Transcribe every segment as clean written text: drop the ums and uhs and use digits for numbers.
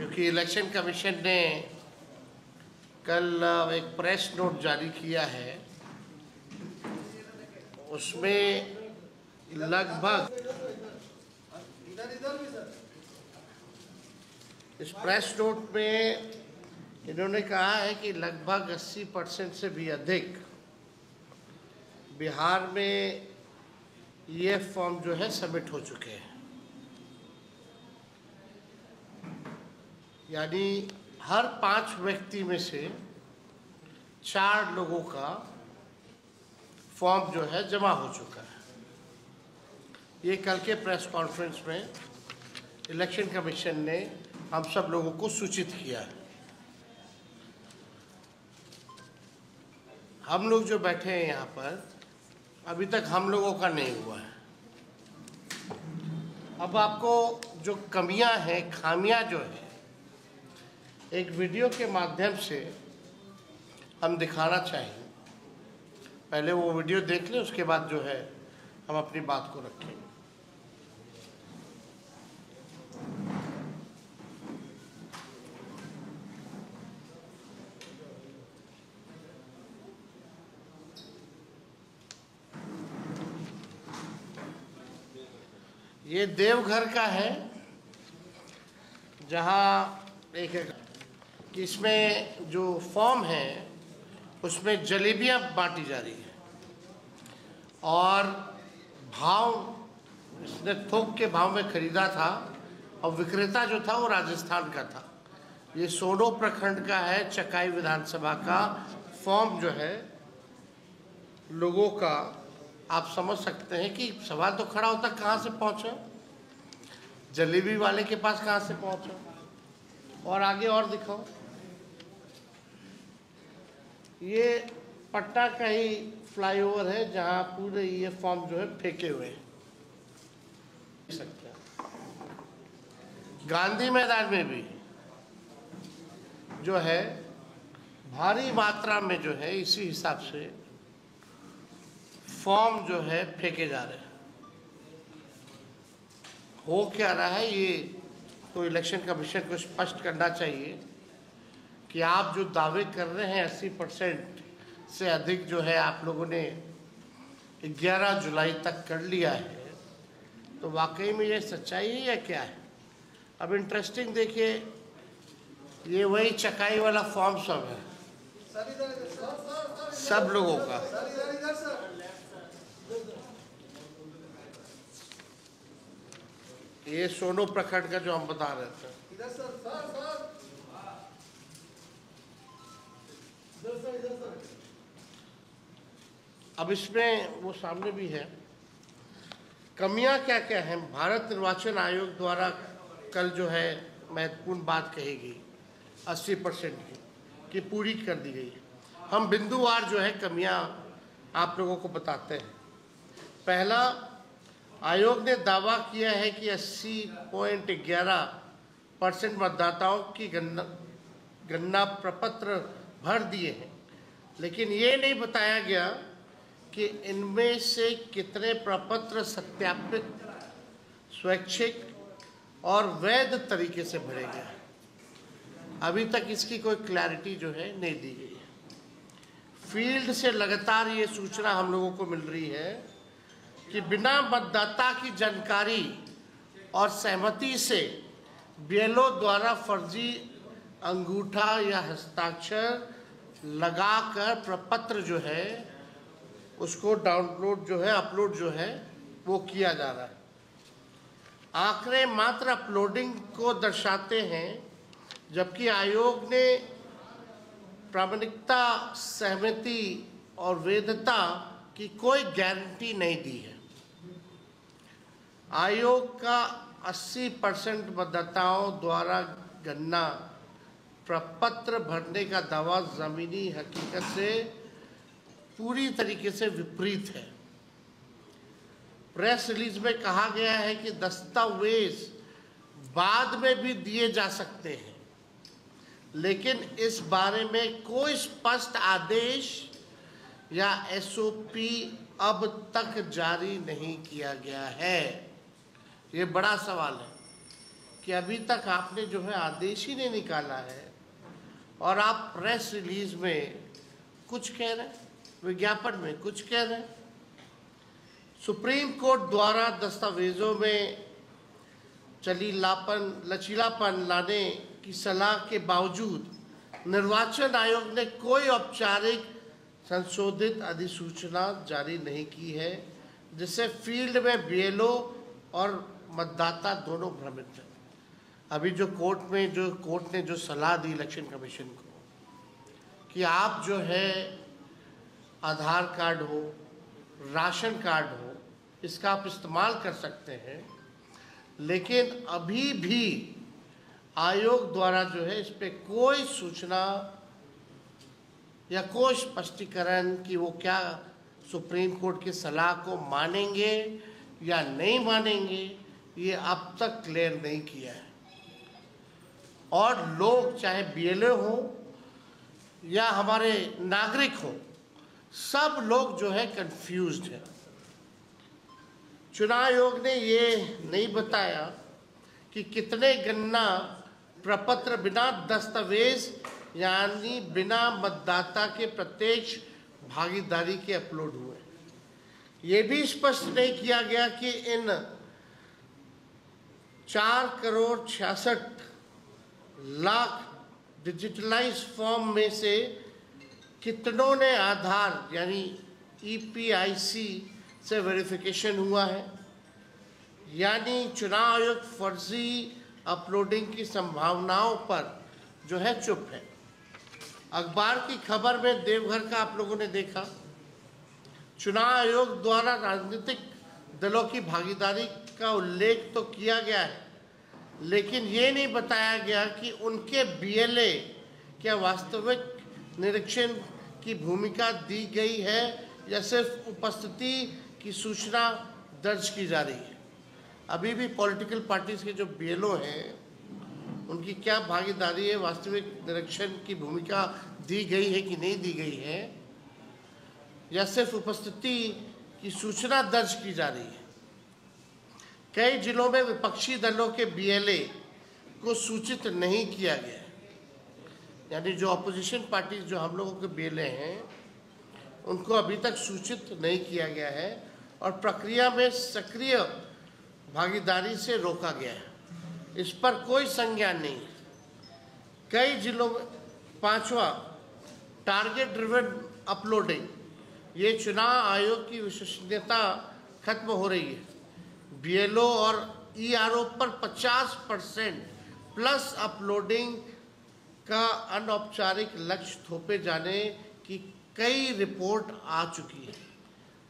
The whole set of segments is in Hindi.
क्योंकि इलेक्शन कमीशन ने कल एक प्रेस नोट जारी किया है, उसमें लगभग इस प्रेस नोट में इन्होंने कहा है कि लगभग 80% से भी अधिक बिहार में ये फॉर्म जो है सबमिट हो चुके हैं। यानी हर 5 व्यक्ति में से 4 लोगों का फॉर्म जो है जमा हो चुका है। ये कल के प्रेस कॉन्फ्रेंस में इलेक्शन कमीशन ने हम सब लोगों को सूचित किया है। हम लोग जो बैठे हैं यहाँ पर, अभी तक हम लोगों का नहीं हुआ है। अब आपको जो कमियां हैं, खामियां जो है, एक वीडियो के माध्यम से हम दिखाना चाहेंगे। पहले वो वीडियो देख लें, उसके बाद जो है हम अपनी बात को रखेंगे। ये देवघर का है, जहाँ एक कि इसमें जो फॉर्म है उसमें जलेबियाँ बांटी जा रही है और भाव इसने थोक के भाव में खरीदा था और विक्रेता जो था वो राजस्थान का था। ये सोनो प्रखंड का है, चकाई विधानसभा का फॉर्म जो है लोगों का। आप समझ सकते हैं कि सवाल तो खड़ा होता, कहाँ से पहुँचा, जलेबी वाले के पास कहाँ से पहुँचा। और आगे और दिखाओ, ये पटना का ही फ्लाईओवर है जहाँ पूरे ये फॉर्म जो है फेंके हुए हैं। सकते हैं गांधी मैदान में भी जो है भारी मात्रा में जो है इसी हिसाब से फॉर्म जो है फेंके जा रहे हैं। हो क्या रहा है, ये तो इलेक्शन कमीशन को स्पष्ट करना चाहिए कि आप जो दावे कर रहे हैं 80% से अधिक जो है आप लोगों ने 11 जुलाई तक कर लिया है, तो वाकई में ये सच्चाई है या क्या है। अब इंटरेस्टिंग देखिए, ये वही चकाई वाला फॉर्म सब है, सब लोगों का। ये सोनो प्रखंड का जो हम बता रहे थे, अब इसमें वो सामने भी है। कमियां क्या क्या हैं। भारत निर्वाचन आयोग द्वारा कल जो है महत्वपूर्ण बात कही गई 80% की पूरी कर दी गई। हम बिंदुवार जो है कमियां आप लोगों को बताते हैं। पहला, आयोग ने दावा किया है कि 80.11% मतदाताओं की गणना प्रपत्र भर दिए हैं, लेकिन ये नहीं बताया गया कि इनमें से कितने प्रपत्र सत्यापित, स्वैच्छिक और वैध तरीके से भरे गए। अभी तक इसकी कोई क्लैरिटी जो है नहीं दी गई है। फील्ड से लगातार ये सूचना हम लोगों को मिल रही है कि बिना मतदाता की जानकारी और सहमति से बीएलओ द्वारा फर्जी अंगूठा या हस्ताक्षर लगाकर प्रपत्र जो है उसको डाउनलोड जो है, अपलोड जो है वो किया जा रहा है। आंकड़े मात्र अपलोडिंग को दर्शाते हैं, जबकि आयोग ने प्रामाणिकता, सहमति और वैधता की कोई गारंटी नहीं दी है। आयोग का 80% मतदाताओं द्वारा गणना प्रपत्र भरने का दावा जमीनी हकीकत से पूरी तरीके से विपरीत है। प्रेस रिलीज में कहा गया है कि दस्तावेज बाद में भी दिए जा सकते हैं, लेकिन इस बारे में कोई स्पष्ट आदेश या एसओपी अब तक जारी नहीं किया गया है। ये बड़ा सवाल है कि अभी तक आपने जो है आदेश ही नहीं निकाला है और आप प्रेस रिलीज में कुछ कह रहे हैं, विज्ञापन में कुछ कह रहे हैं। सुप्रीम कोर्ट द्वारा दस्तावेजों में लचीलापन लाने की सलाह के बावजूद निर्वाचन आयोग ने कोई औपचारिक संशोधित अधिसूचना जारी नहीं की है, जिससे फील्ड में बीएलओ और मतदाता दोनों भ्रमित हैं। अभी जो कोर्ट ने जो सलाह दी इलेक्शन कमीशन को कि आप जो है आधार कार्ड हो, राशन कार्ड हो, इसका आप इस्तेमाल कर सकते हैं, लेकिन अभी भी आयोग द्वारा जो है इस पे कोई सूचना या कोई स्पष्टीकरण कि वो क्या सुप्रीम कोर्ट की सलाह को मानेंगे या नहीं मानेंगे, ये अब तक क्लियर नहीं किया है। और लोग चाहे बीएलओ हो या हमारे नागरिक हो, सब लोग जो है कंफ्यूज्ड है। चुनाव आयोग ने ये नहीं बताया कि कितने गणना प्रपत्र बिना दस्तावेज यानी बिना मतदाता के प्रत्यक्ष भागीदारी के अपलोड हुए। ये भी स्पष्ट नहीं किया गया कि इन 4,66,00,000 डिजिटलाइज फॉर्म में से कितनों ने आधार यानी ईपीआईसी से वेरिफिकेशन हुआ है। यानी चुनाव आयोग फर्जी अपलोडिंग की संभावनाओं पर जो है चुप है। अखबार की खबर में देवघर का आप लोगों ने देखा, चुनाव आयोग द्वारा राजनीतिक दलों की भागीदारी का उल्लेख तो किया गया है, लेकिन ये नहीं बताया गया कि उनके बीएलए क्या वास्तविक निरीक्षण की भूमिका दी गई है या सिर्फ उपस्थिति की सूचना दर्ज की जा रही है। अभी भी पॉलिटिकल पार्टीज के जो बीएलओ हैं उनकी क्या भागीदारी है, वास्तविक निरीक्षण की भूमिका दी गई है कि नहीं दी गई है, या सिर्फ उपस्थिति की सूचना दर्ज की जा रही है। कई जिलों में विपक्षी दलों के बीएलए को सूचित नहीं किया गया है, यानी जो अपोजिशन पार्टी जो हम लोगों के बीएलए हैं उनको अभी तक सूचित नहीं किया गया है और प्रक्रिया में सक्रिय भागीदारी से रोका गया है। इस पर कोई संज्ञान नहीं है। कई जिलों में 5वां टारगेट ड्रिवन अपलोडिंग, ये चुनाव आयोग की विश्वसनीयता खत्म हो रही है। बीएलओ और ईआरओ पर 50% प्लस अपलोडिंग का अनौपचारिक लक्ष्य थोपे जाने की कई रिपोर्ट आ चुकी है।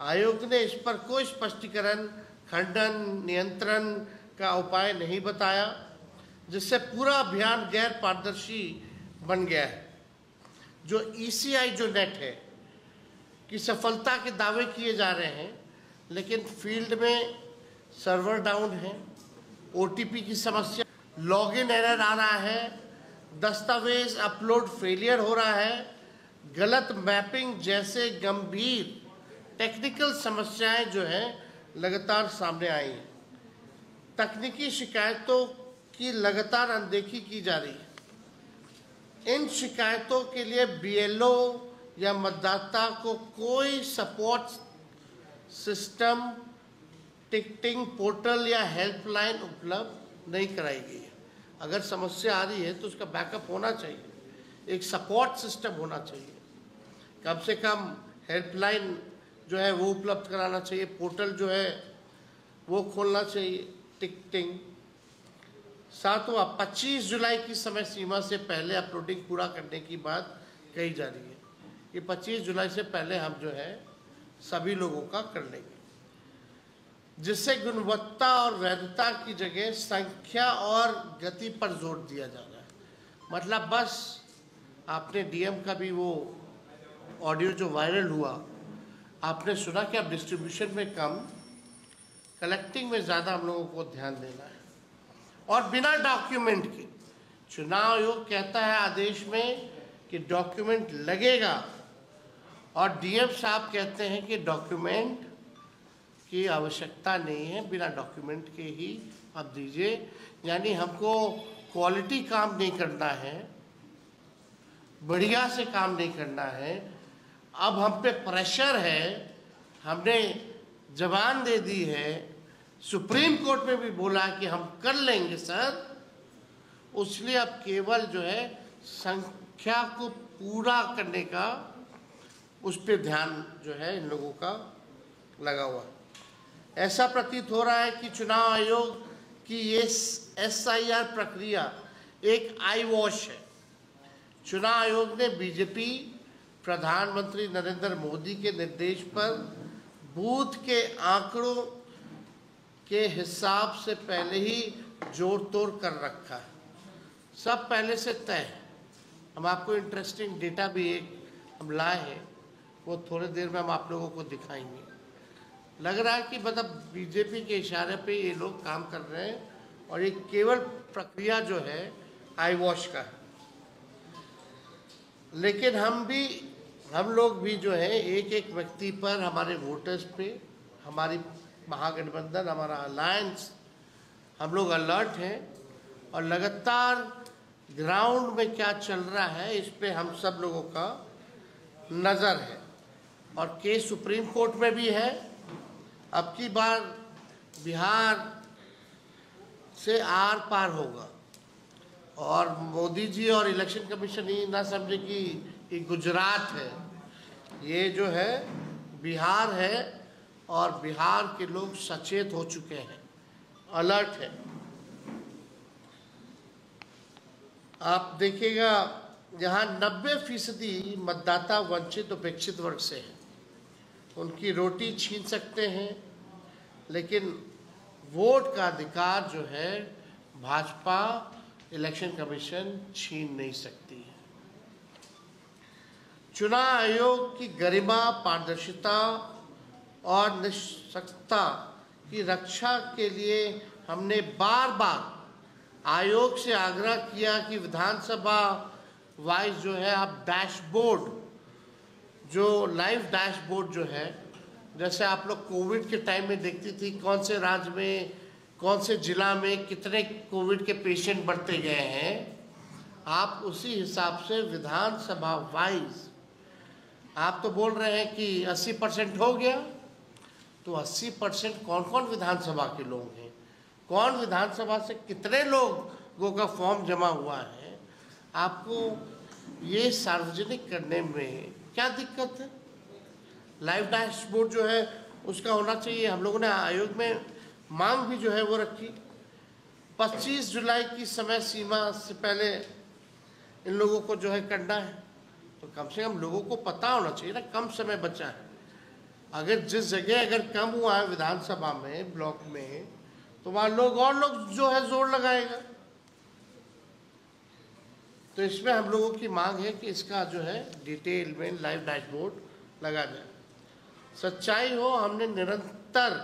आयोग ने इस पर कोई स्पष्टीकरण, खंडन, नियंत्रण का उपाय नहीं बताया, जिससे पूरा अभियान गैर पारदर्शी बन गया है। जो ईसीआई जो नेट है कि सफलता के दावे किए जा रहे हैं, लेकिन फील्ड में सर्वर डाउन है, ओटीपी की समस्या, लॉगिन एरर आ रहा है, दस्तावेज अपलोड फेलियर हो रहा है, गलत मैपिंग जैसे गंभीर टेक्निकल समस्याएं जो हैं लगातार सामने आई हैं। तकनीकी शिकायतों की लगातार अनदेखी की जा रही है। इन शिकायतों के लिए बीएलओ या मतदाता को कोई सपोर्ट सिस्टम, टिकटिंग पोर्टल या हेल्पलाइन उपलब्ध नहीं कराई गई है। अगर समस्या आ रही है तो उसका बैकअप होना चाहिए, एक सपोर्ट सिस्टम होना चाहिए, कम से कम हेल्पलाइन जो है वो उपलब्ध कराना चाहिए, पोर्टल जो है वो खोलना चाहिए, टिकटिंग। 7वां 25 जुलाई की समय सीमा से पहले अपलोडिंग पूरा करने की बात कही जा रही है कि 25 जुलाई से पहले हम जो है सभी लोगों का कर लेंगे, जिससे गुणवत्ता और वैधता की जगह संख्या और गति पर जोर दिया जा रहा है। मतलब बस आपने डीएम का भी वो ऑडियो जो वायरल हुआ, आपने सुना कि अब डिस्ट्रीब्यूशन में कम, कलेक्टिंग में ज़्यादा हम लोगों को ध्यान देना है। और बिना डॉक्यूमेंट के, चुनाव आयोग कहता है आदेश में कि डॉक्यूमेंट लगेगा, और डीएम साहब कहते हैं कि डॉक्यूमेंट की आवश्यकता नहीं है, बिना डॉक्यूमेंट के ही आप दीजिए। यानी हमको क्वालिटी काम नहीं करना है, बढ़िया से काम नहीं करना है। अब हम पे प्रेशर है, हमने जबान दे दी है, सुप्रीम कोर्ट में भी बोला कि हम कर लेंगे सर, इसलिए अब केवल जो है संख्या को पूरा करने का उस पर ध्यान जो है इन लोगों का लगा हुआ। ऐसा प्रतीत हो रहा है कि चुनाव आयोग की ये SIR प्रक्रिया एक आई वॉश है। चुनाव आयोग ने बीजेपी प्रधानमंत्री नरेंद्र मोदी के निर्देश पर बूथ के आंकड़ों के हिसाब से पहले ही जोड़ तोड़ कर रखा है, सब पहले से तय है। हम आपको इंटरेस्टिंग डेटा भी एक हम लाए हैं, वो थोड़ी देर में हम आप लोगों को दिखाएंगे। लग रहा है कि मतलब बीजेपी के इशारे पे ये लोग काम कर रहे हैं और ये केवल प्रक्रिया जो है आई वॉश का है। लेकिन हम लोग भी जो है एक एक व्यक्ति पर, हमारे वोटर्स पे, हमारी महागठबंधन, हमारा अलायंस, हम लोग अलर्ट हैं और लगातार ग्राउंड में क्या चल रहा है इस पे हम सब लोगों का नज़र है। और केस सुप्रीम कोर्ट में भी है। अब की बार बिहार से आर पार होगा और मोदी जी और इलेक्शन कमीशन ये ना समझे कि ये गुजरात है, ये जो है बिहार है और बिहार के लोग सचेत हो चुके हैं, अलर्ट है। आप देखिएगा जहाँ 90% मतदाता वंचित उपेक्षित वर्ग से हैं, उनकी रोटी छीन सकते हैं, लेकिन वोट का अधिकार जो है भाजपा इलेक्शन कमीशन छीन नहीं सकती है। चुनाव आयोग की गरिमा, पारदर्शिता और निष्पक्षता की रक्षा के लिए हमने बार बार आयोग से आग्रह किया कि विधानसभा वाइज जो है आप डैशबोर्ड, जो लाइव डैशबोर्ड जो है, जैसे आप लोग कोविड के टाइम में देखती थी कौन से राज्य में, कौन से जिला में कितने कोविड के पेशेंट बढ़ते गए हैं, आप उसी हिसाब से विधानसभा वाइज, आप तो बोल रहे हैं कि 80% हो गया, तो 80% कौन कौन विधानसभा के लोग हैं, कौन विधानसभा से कितने लोगों का फॉर्म जमा हुआ है, आपको ये सार्वजनिक करने में क्या दिक्कत है। लाइव डैशबोर्ड जो है उसका होना चाहिए। हम लोगों ने आयोग में मांग भी जो है वो रखी, 25 जुलाई की समय सीमा से पहले इन लोगों को जो है करना है, तो कम से कम लोगों को पता होना चाहिए ना, कम समय बचा है। अगर जिस जगह अगर कम हुआ है विधानसभा में, ब्लॉक में, तो वहाँ लोग जो है जोर लगाएगा। तो इसमें हम लोगों की मांग है कि इसका जो है डिटेल में लाइव डैशबोर्ड लगा जाए। सच्चाई हो, हमने निरंतर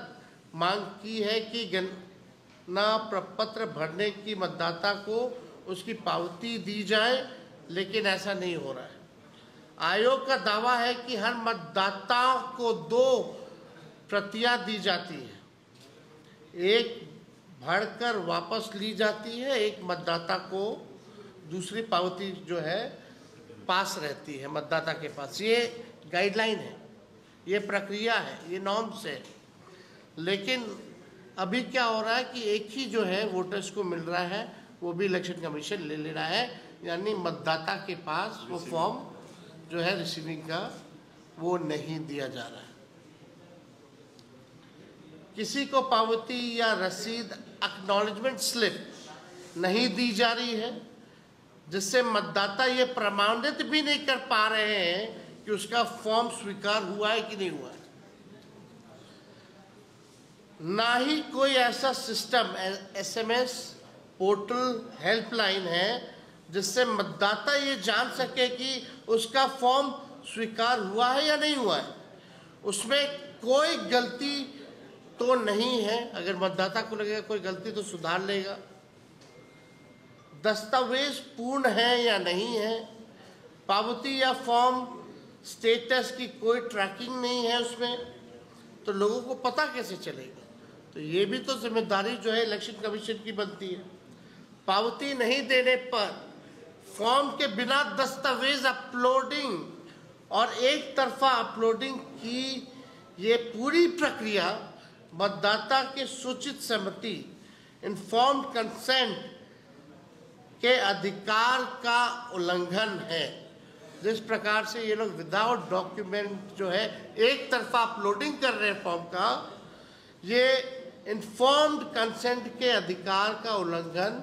मांग की है कि गणना प्रपत्र भरने की मतदाता को उसकी पावती दी जाए, लेकिन ऐसा नहीं हो रहा है। आयोग का दावा है कि हर मतदाता को 2 प्रतियां दी जाती है, एक भरकर वापस ली जाती है, एक मतदाता को दूसरी पावती जो है पास रहती है मतदाता के पास। ये गाइडलाइन है, ये प्रक्रिया है, ये नॉर्म्स है। लेकिन अभी क्या हो रहा है कि एक ही जो है वोटर्स को मिल रहा है, वो भी इलेक्शन कमीशन ले रहा है, यानी मतदाता के पास वो फॉर्म जो है रिसीविंग का वो नहीं दिया जा रहा है। किसी को पावती या रसीद एक्नॉलेजमेंट स्लिप नहीं दी जा रही है, जिससे मतदाता ये प्रमाणित भी नहीं कर पा रहे हैं कि उसका फॉर्म स्वीकार हुआ है कि नहीं हुआ है। ना ही कोई ऐसा सिस्टम SMS पोर्टल हेल्पलाइन है जिससे मतदाता ये जान सके कि उसका फॉर्म स्वीकार हुआ है या नहीं हुआ है। उसमें कोई गलती तो नहीं है, अगर मतदाता को लगेगा कोई गलती तो सुधार लेगा। दस्तावेज पूर्ण है या नहीं है, पावती या फॉर्म स्टेटस की कोई ट्रैकिंग नहीं है उसमें, तो लोगों को पता कैसे चलेगा। तो ये भी तो जिम्मेदारी जो है इलेक्शन कमीशन की बनती है। पावती नहीं देने पर फॉर्म के बिना दस्तावेज अपलोडिंग और एक तरफा अपलोडिंग की ये पूरी प्रक्रिया मतदाता के सूचित सहमति इन्फॉर्म्ड कंसेंट के अधिकार का उल्लंघन है। जिस प्रकार से ये लोग विदाउट डॉक्यूमेंट जो है एक तरफा अपलोडिंग कर रहे हैं फॉर्म का, ये इन्फॉर्म्ड कंसेंट के अधिकार का उल्लंघन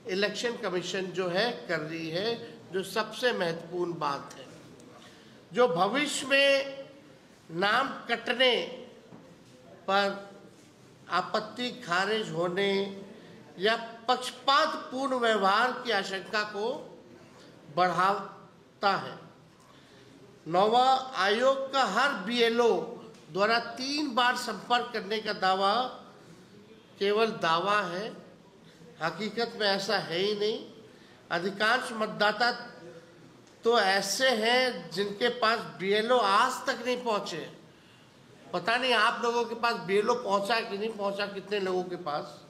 इलेक्शन कमीशन जो है कर रही है, जो सबसे महत्वपूर्ण बात है। जो भविष्य में नाम कटने पर आपत्ति खारिज होने या पक्षपातपूर्ण व्यवहार की आशंका को बढ़ाता है। नौवा, आयोग का हर बीएलओ द्वारा 3 बार संपर्क करने का दावा केवल दावा है, हकीकत में ऐसा है ही नहीं। अधिकांश मतदाता तो ऐसे हैं जिनके पास बीएलओ आज तक नहीं पहुंचे। पता नहीं आप लोगों के पास बीएलओ पहुंचा कि नहीं पहुंचा, कितने लोगों के पास,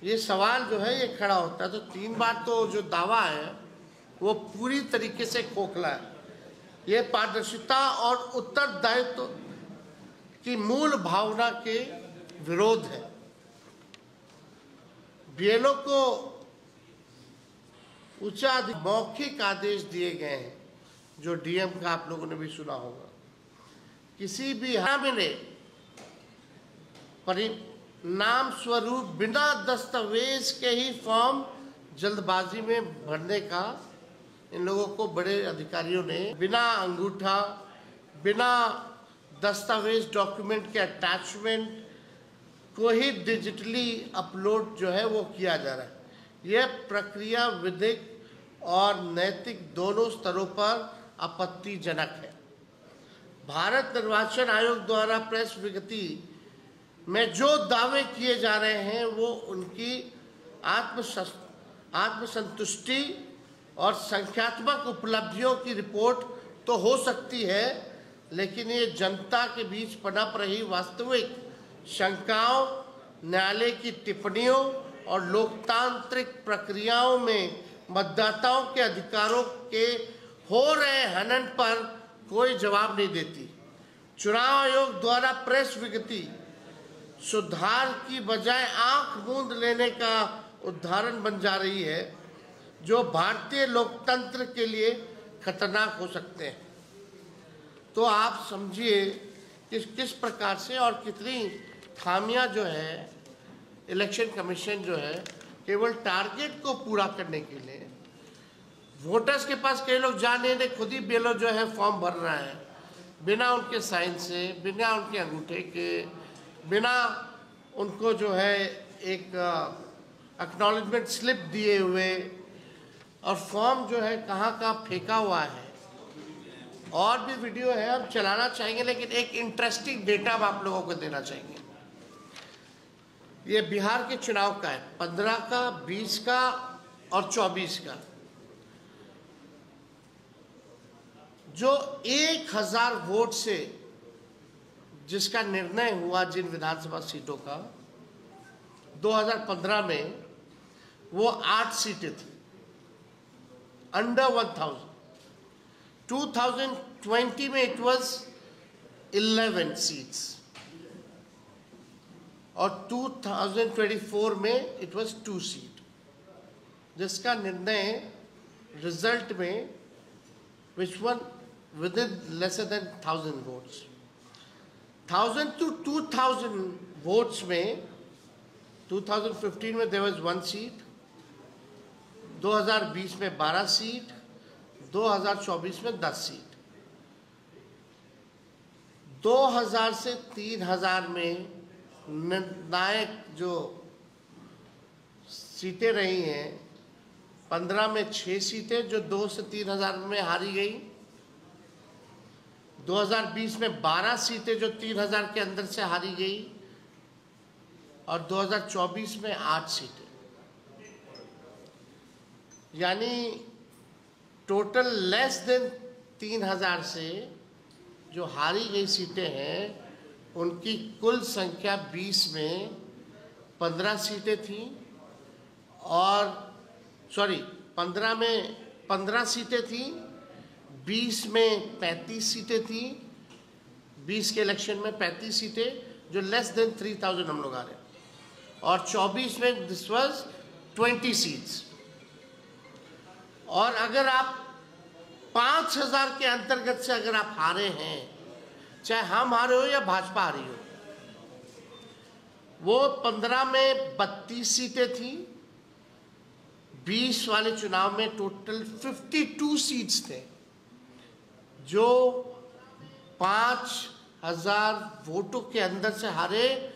ये सवाल जो है ये खड़ा होता है। तो 3 बार तो जो दावा है वो पूरी तरीके से खोखला है। ये पारदर्शिता और उत्तरदायित्व की मूल भावना के विरोध है। बीएलओ को उच्च मौखिक आदेश दिए गए हैं, जो डीएम का आप लोगों ने भी सुना होगा। किसी भी मिले परिणाम स्वरूप बिना दस्तावेज के ही फॉर्म जल्दबाजी में भरने का इन लोगों को बड़े अधिकारियों ने बिना अंगूठा, बिना दस्तावेज डॉक्यूमेंट के अटैचमेंट को ही डिजिटली अपलोड जो है वो किया जा रहा है। यह प्रक्रिया विधिक और नैतिक दोनों स्तरों पर आपत्तिजनक है। भारत निर्वाचन आयोग द्वारा प्रेस विज्ञप्ति में जो दावे किए जा रहे हैं वो उनकी आत्मसंतुष्टि और संख्यात्मक उपलब्धियों की रिपोर्ट तो हो सकती है, लेकिन ये जनता के बीच पनप रही वास्तविक शंकाओं, न्यायालय की टिप्पणियों और लोकतांत्रिक प्रक्रियाओं में मतदाताओं के अधिकारों के हो रहे हनन पर कोई जवाब नहीं देती। चुनाव आयोग द्वारा प्रेस विज्ञप्ति सुधार की बजाय आंख मूंद लेने का उदाहरण बन जा रही है, जो भारतीय लोकतंत्र के लिए खतरनाक हो सकते हैं। तो आप समझिए किस प्रकार से और कितनी खामियां जो है इलेक्शन कमीशन जो है केवल टारगेट को पूरा करने के लिए वोटर्स के पास कई लोग जाने ने खुद ही बेलो जो है फॉर्म भर रहा है, बिना उनके साइन से, बिना उनके अंगूठे के, बिना उनको जो है एक एक्नॉलेजमेंट स्लिप दिए हुए, और फॉर्म जो है कहाँ फेंका हुआ है। और भी वीडियो है, हम चलाना चाहेंगे, लेकिन एक इंटरेस्टिंग डेटा हम आप लोगों को देना चाहेंगे। ये बिहार के चुनाव का है, 15 का, 20 का और 24 का। जो 1000 वोट से जिसका निर्णय हुआ जिन विधानसभा सीटों का 2015 में, वो 8 सीटें थी, अंडर 1000। 2020 में इट वाज 11 सीट्स और 2024 में इट वाज 2 सीट, जिसका निर्णय रिजल्ट में which one within lesser than 1000 votes, 1000 to 2000 votes में 2015 में there was 1 seat, 2020 में 12 सीट, 2024 में 10 सीट। 2000 से 3000 में निर्णायक जो सीटें रही हैं, 15 में 6 सीटें जो 2 से 3000 में हारी गई, 2020 में 12 सीटें जो 3000 के अंदर से हारी गई, और 2024 में 8 सीटें। यानी टोटल लेस देन 3000 से जो हारी गई सीटें हैं उनकी कुल संख्या 20 में 15 सीटें थीं और 15 में 15 सीटें थीं, 20 में 35 सीटें थीं, 20 के इलेक्शन में 35 सीटें जो लेस देन 3000 हम लोग आ रहे हैं, और 24 में दिस वाज 20 सीट्स। और अगर आप 5000 के अंतर्गत से अगर आप हारे हैं, चाहे हम हारे हो या भाजपा हारी हो, वो 15 में 32 सीटें थी, 20 वाले चुनाव में टोटल 52 सीट्स थे, जो 5000 वोटों के अंदर से हारे।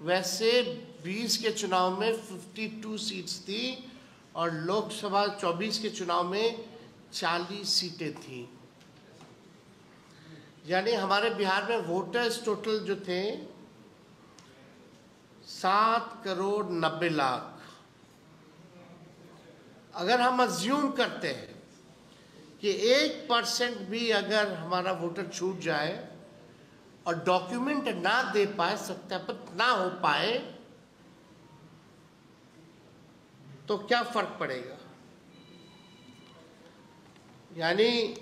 वैसे 20 के चुनाव में 52 सीट्स थी और लोकसभा 24 के चुनाव में 40 सीटें थी। यानी हमारे बिहार में वोटर्स टोटल जो थे 7,90,00,000। अगर हम अज्यूम करते हैं कि 1% भी अगर हमारा वोटर छूट जाए और डॉक्यूमेंट ना दे पाए, सत्यापित ना हो पाए, तो क्या फर्क पड़ेगा? यानी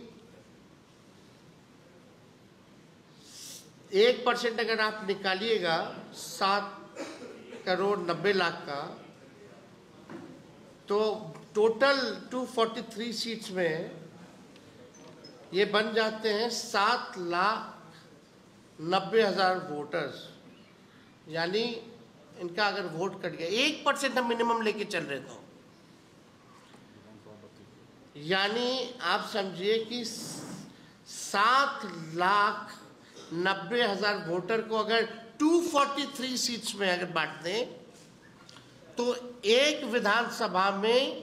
1% अगर आप निकालिएगा 7,90,00,000 का, तो टोटल 243 सीट्स में ये बन जाते हैं 7,90,000 वोटर्स। यानी इनका अगर वोट कट गया, 1% हम मिनिमम लेके चल रहे थे, यानी आप समझिए कि 7,90,000 वोटर को अगर 243 सीट्स में अगर बांट दें, तो एक विधानसभा में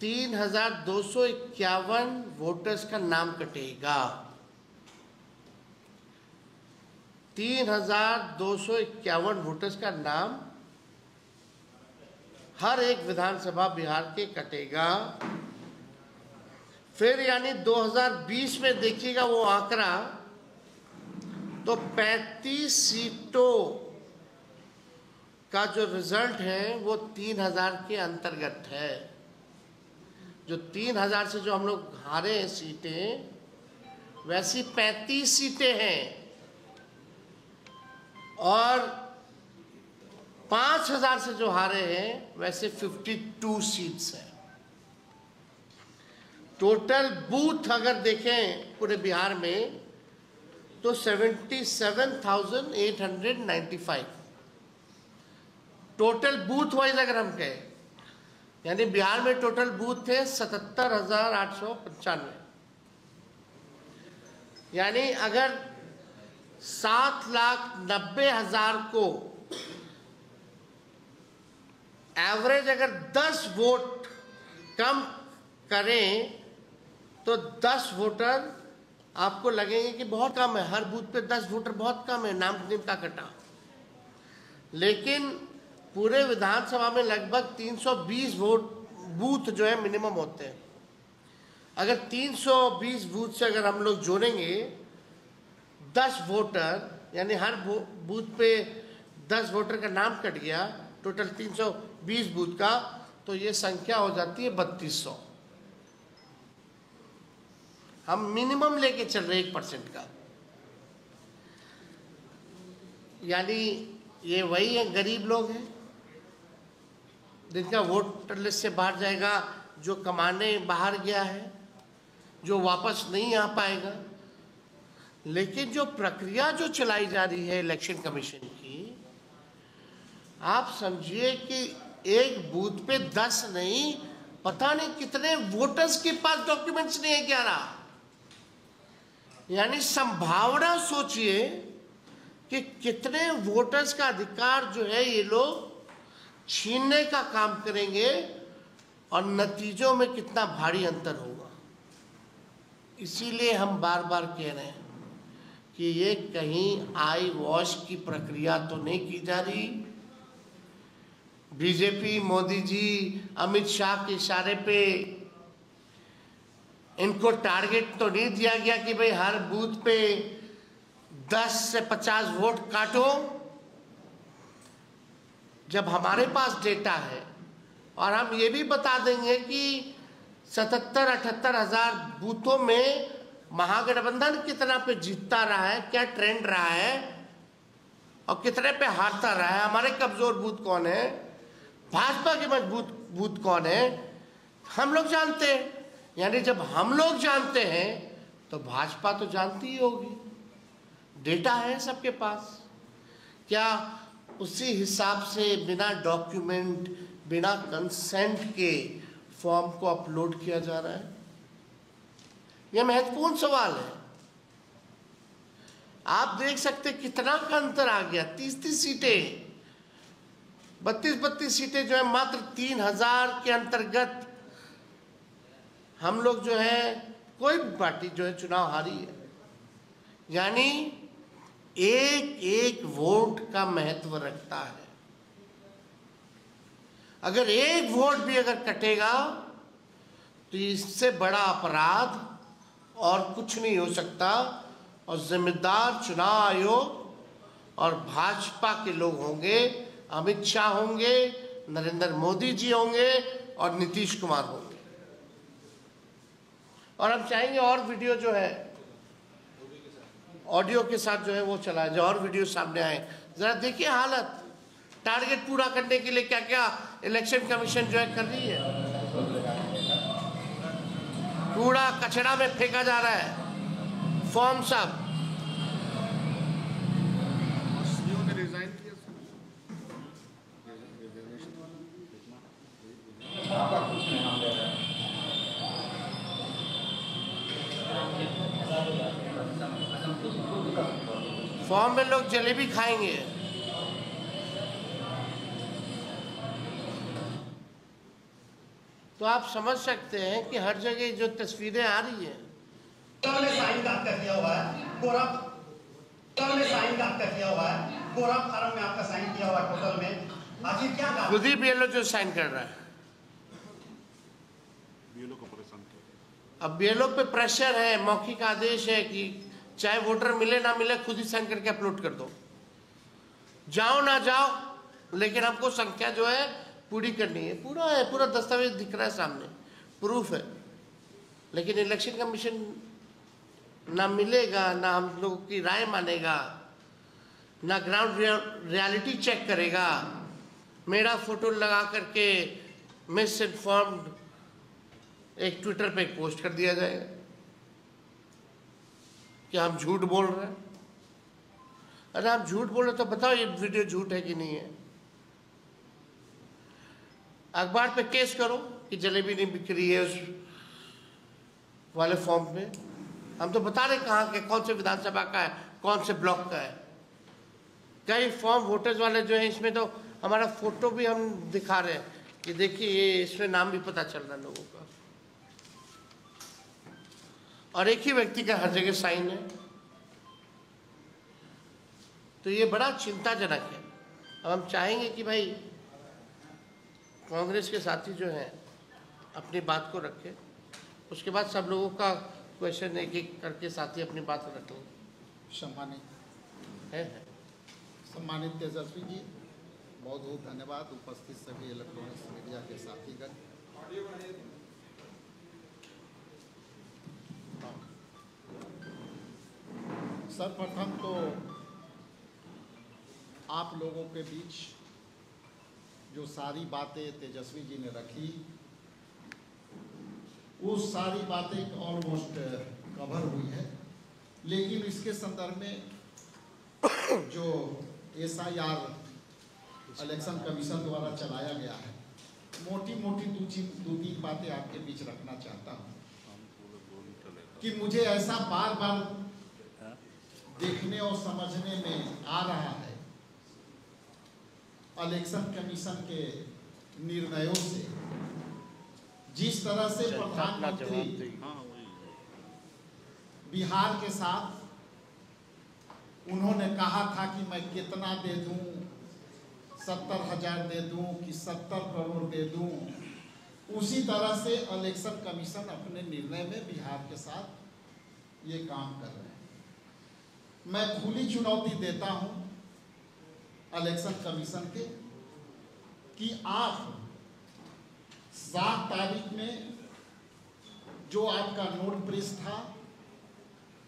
3,251 वोटर्स का नाम कटेगा। 3,251 वोटर्स का नाम हर एक विधानसभा बिहार के कटेगा। फिर यानी 2020 में देखिएगा वो आंकड़ा, तो 35 सीटों का जो रिजल्ट है वो 3,000 के अंतर्गत है। जो 3,000 से जो हम लोग हारे हैं सीटें, वैसी 35 सीटें हैं और 5,000 से जो हारे हैं वैसे 52 सीट्स हैं। टोटल बूथ अगर देखें पूरे बिहार में तो 77,895 टोटल बूथ वाइज अगर हम कहें, यानी बिहार में टोटल बूथ थे 77,895। यानी अगर 7,90,000 को एवरेज अगर 10 वोट कम करें तो 10 वोटर आपको लगेंगे कि बहुत कम है, हर बूथ पे 10 वोटर बहुत कम है, नाम का कटा। लेकिन पूरे विधानसभा में लगभग 320 बूथ जो है मिनिमम होते हैं। अगर 320 बूथ से अगर हम लोग जोड़ेंगे 10 वोटर, यानी हर बूथ पे 10 वोटर का नाम कट गया, टोटल 320 बूथ का, तो ये संख्या हो जाती है 3200। हम मिनिमम लेके चल रहे 1% का। यानी ये वही है, गरीब लोग हैं जिनका वोटर लिस्ट से बाहर जाएगा, जो कमाने बाहर गया है, जो वापस नहीं आ पाएगा। लेकिन जो प्रक्रिया जो चलाई जा रही है इलेक्शन कमीशन की, आप समझिए कि एक बूथ पे 10 नहीं, पता नहीं कितने वोटर्स के पास डॉक्यूमेंट्स नहीं है, 11। यानी संभावना सोचिए कि कितने वोटर्स का अधिकार जो है ये लोग छीनने का काम करेंगे और नतीजों में कितना भारी अंतर होगा। इसीलिए हम बार बार कह रहे हैं कि ये कहीं आई वॉश की प्रक्रिया तो नहीं की जा रही। बीजेपी, मोदी जी, अमित शाह के इशारे पे इनको टारगेट तो नहीं दिया गया कि भाई हर बूथ पे 10 से 50 वोट काटो। जब हमारे पास डेटा है और हम ये भी बता देंगे कि 77-78 हजार बूथों में महागठबंधन कितना पे जीतता रहा है, क्या ट्रेंड रहा है और कितने पे हारता रहा है, हमारे कमजोर बूथ कौन है, भाजपा के मजबूत बूथ कौन है, हम लोग जानते हैं। यानी जब हम लोग जानते हैं तो भाजपा तो जानती ही होगी, डेटा है सबके पास। क्या उसी हिसाब से बिना डॉक्यूमेंट, बिना कंसेंट के फॉर्म को अपलोड किया जा रहा है? यह महत्वपूर्ण सवाल है। आप देख सकते कितना का अंतर आ गया। 30-30 सीटें, 32-32 सीटें जो है मात्र 3000 के अंतर्गत हम लोग जो है, कोई भी पार्टी जो है चुनाव हारी है। यानी एक एक वोट का महत्व रखता है। अगर एक वोट भी अगर कटेगा तो इससे बड़ा अपराध और कुछ नहीं हो सकता। और जिम्मेदार चुनाव आयोग और भाजपा के लोग होंगे, अमित शाह होंगे, नरेंद्र मोदी जी होंगे और नीतीश कुमार होंगे। और हम चाहेंगे और वीडियो जो है ऑडियो के साथ जो है वो चलाए जाए, और वीडियो सामने आए। जरा देखिए हालत, टारगेट पूरा करने के लिए क्या क्या इलेक्शन कमीशन जो है कर रही है। कूड़ा कचरा में फेंका जा रहा है, फॉर्म सब। फॉर्म में लोग जलेबी खाएंगे। तो आप समझ सकते हैं कि हर जगह जो तस्वीरें आ रही हैं, साइन आपका किया हुआ है, कोरा साइन आपका किया हुआ है, कोरा फार्म में आपका साइन किया हुआ है टोटल में। आखिर क्या बात? खुद ही बीएलओ जो साइन कर रहा है। अब बीएलओ पे प्रेशर है, मौखिक आदेश है कि चाहे वोटर मिले ना मिले खुद ही साइन करके अपलोड कर दो, जाओ ना जाओ, लेकिन हमको संख्या जो है पूरी करनी है। पूरा है, पूरा दस्तावेज दिख रहा है सामने, प्रूफ है। लेकिन इलेक्शन कमीशन ना मिलेगा, ना हम लोगों की राय मानेगा, ना ग्राउंड रियलिटी चेक करेगा। मेरा फोटो लगा करके मिस इन्फॉर्म्ड एक ट्विटर पे एक पोस्ट कर दिया जाएगा कि हम झूठ बोल रहे हैं। अरे आप झूठ बोल रहे तो बताओ ये वीडियो झूठ है कि नहीं है। अखबार पे केस करो कि जलेबी नहीं बिक रही है उस वाले फॉर्म पे। हम तो बता रहे कहाँ के, कौन से विधानसभा का है, कौन से ब्लॉक का है। कई फॉर्म वोटर्स वाले जो है इसमें तो हमारा फोटो भी हम दिखा रहे हैं कि देखिए ये, इसमें नाम भी पता चल रहा है लोगों का, और एक ही व्यक्ति का हर जगह साइन है। तो ये बड़ा चिंताजनक है। अब हम चाहेंगे कि भाई कांग्रेस के साथी जो हैं अपनी बात को रखें, उसके बाद सब लोगों का क्वेश्चन एक एक करके साथी अपनी बात रखें। सम्मानित तेजस्वी जी, बहुत बहुत धन्यवाद। उपस्थित सभी इलेक्ट्रॉनिक्स मीडिया के साथीगण, सर्वप्रथम तो आप लोगों के बीच जो सारी बातें तेजस्वी जी ने रखी, वो सारी बातें ऑलमोस्ट कवर हुई है। लेकिन इसके संदर्भ में जो SIR इलेक्शन कमीशन द्वारा चलाया गया है, मोटी मोटी दो तीन बातें आपके बीच रखना चाहता हूँ कि मुझे ऐसा बार बार देखने और समझने में आ रहा है इलेक्शन कमीशन के निर्णयों से, जिस तरह से प्रधानमंत्री बिहार के साथ उन्होंने कहा था कि मैं कितना दे दूं, 70,000 दे दूं कि 70 करोड़ दे दूं, उसी तरह से इलेक्शन कमीशन अपने निर्णय में बिहार के साथ ये काम कर रहे हैं। मैं खुली चुनौती देता हूं इलेक्शन कमीशन के कि आप 7 तारीख में जो आपका नोट प्रेस था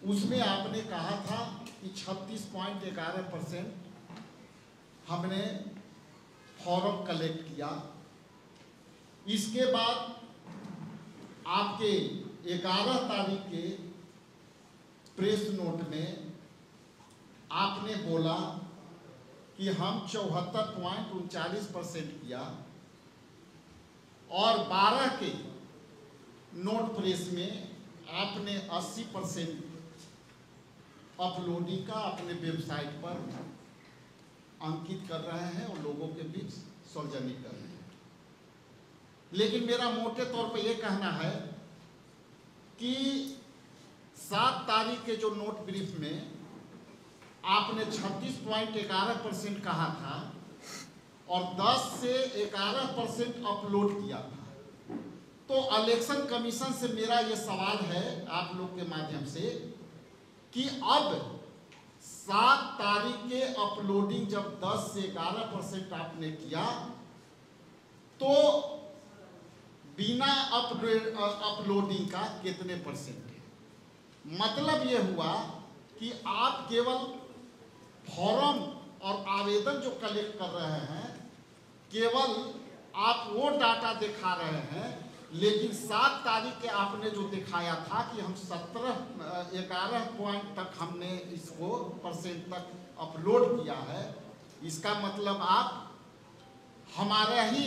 उसमें आपने कहा था कि 36.11% हमने फॉर्म कलेक्ट किया। इसके बाद आपके 11 तारीख के प्रेस नोट में आपने बोला कि हम 74.39% किया और 12 के नोट प्रेस में आपने 80% अपलोडिंग का अपने वेबसाइट पर अंकित कर रहे हैं और लोगों के बीच सार्वजनिक कर रहे हैं। लेकिन मेरा मोटे तौर पे ये कहना है कि 7 तारीख के जो नोट ब्रीफ में आपने 36.11% कहा था और 10 से 11% अपलोड किया था। तो इलेक्शन कमीशन से मेरा ये सवाल है आप लोग के माध्यम से कि अब 7 तारीख के अपलोडिंग जब 10 से 11% आपने किया तो बिना अपलोडिंग का कितने परसेंट है? मतलब ये हुआ कि आप केवल फॉर्म और आवेदन जो कलेक्ट कर रहे हैं केवल आप वो डाटा दिखा रहे हैं, लेकिन 7 तारीख के आपने जो दिखाया था कि हम 11 पॉइंट तक हमने इसको परसेंट तक अपलोड किया है, इसका मतलब आप हमारे ही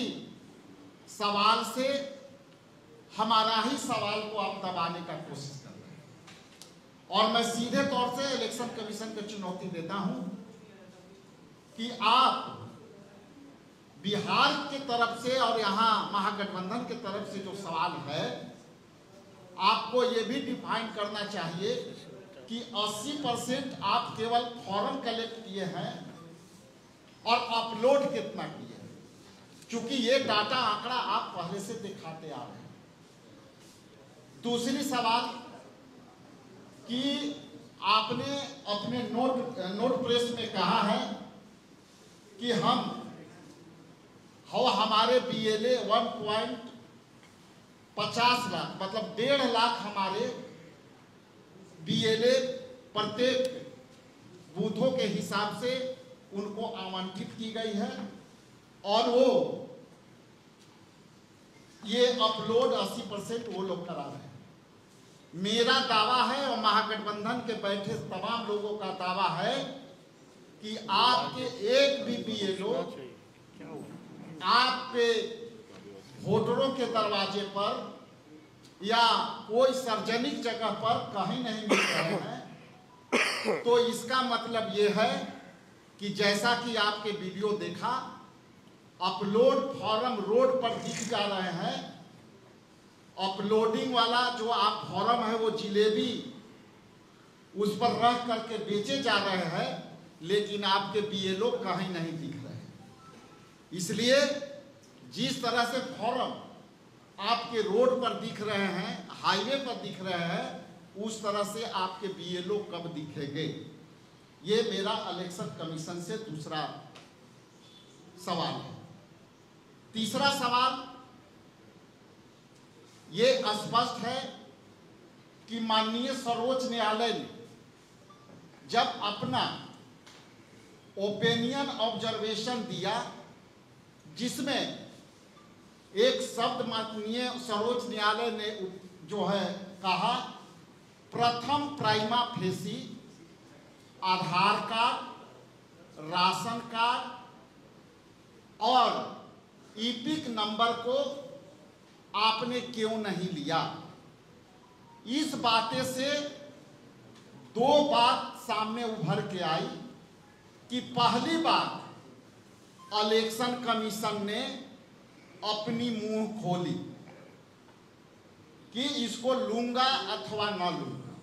सवाल से हमारा ही सवाल को आप दबाने का कोशिश कर रहे हैं। और मैं सीधे तौर से इलेक्शन कमीशन को चुनौती देता हूं कि आप बिहार की तरफ से और यहाँ महागठबंधन की तरफ से जो सवाल है आपको ये भी डिफाइन करना चाहिए कि 80% आप केवल फॉर्म कलेक्ट किए हैं और अपलोड कितना किए हैं, क्योंकि ये डाटा आंकड़ा आप पहले से दिखाते आ रहे हैं। दूसरी सवाल कि आपने अपने नोट प्रेस में कहा है कि हमारे बीएलए 1.50 लाख मतलब 1.5 लाख हमारे बीएलए प्रत्येक बूथों के हिसाब से उनको आवंटित की गई है और वो ये अपलोड 80% वो लोग करा रहे हैं। मेरा दावा है और महागठबंधन के बैठे तमाम लोगों का दावा है कि आपके एक भी बीएलओ आपके वोटरों के दरवाजे पर या कोई सार्वजनिक जगह पर कहीं नहीं मिल रहे हैं। तो इसका मतलब ये है कि जैसा कि आपके वीडियो देखा, अपलोड फॉर्म रोड पर दिख जा रहे हैं। अपलोडिंग वाला जो आप फॉर्म है वो जिलेबी उस पर रख करके बेचे जा रहे हैं, लेकिन आपके बीएलओ कहीं नहीं दिख रहे हैं। इसलिए जिस तरह से फॉर्म आपके रोड पर दिख रहे हैं, हाईवे पर दिख रहे हैं, उस तरह से आपके बीएलओ कब दिखेंगे? ये मेरा इलेक्शन कमीशन से दूसरा सवाल है। तीसरा सवाल ये स्पष्ट है कि माननीय सर्वोच्च न्यायालय ने जब अपना ओपिनियन ऑब्जर्वेशन दिया जिसमें एक शब्द माननीय सर्वोच्च न्यायालय ने जो है कहा, प्रथम प्राइमा फेसी आधार कार्ड, राशन कार्ड और ईपिक नंबर को आपने क्यों नहीं लिया। इस बातें से 2 बात सामने उभर के आई कि पहली बात इलेक्शन कमीशन ने अपनी मुंह खोली कि इसको लूंगा अथवा ना लूंगा,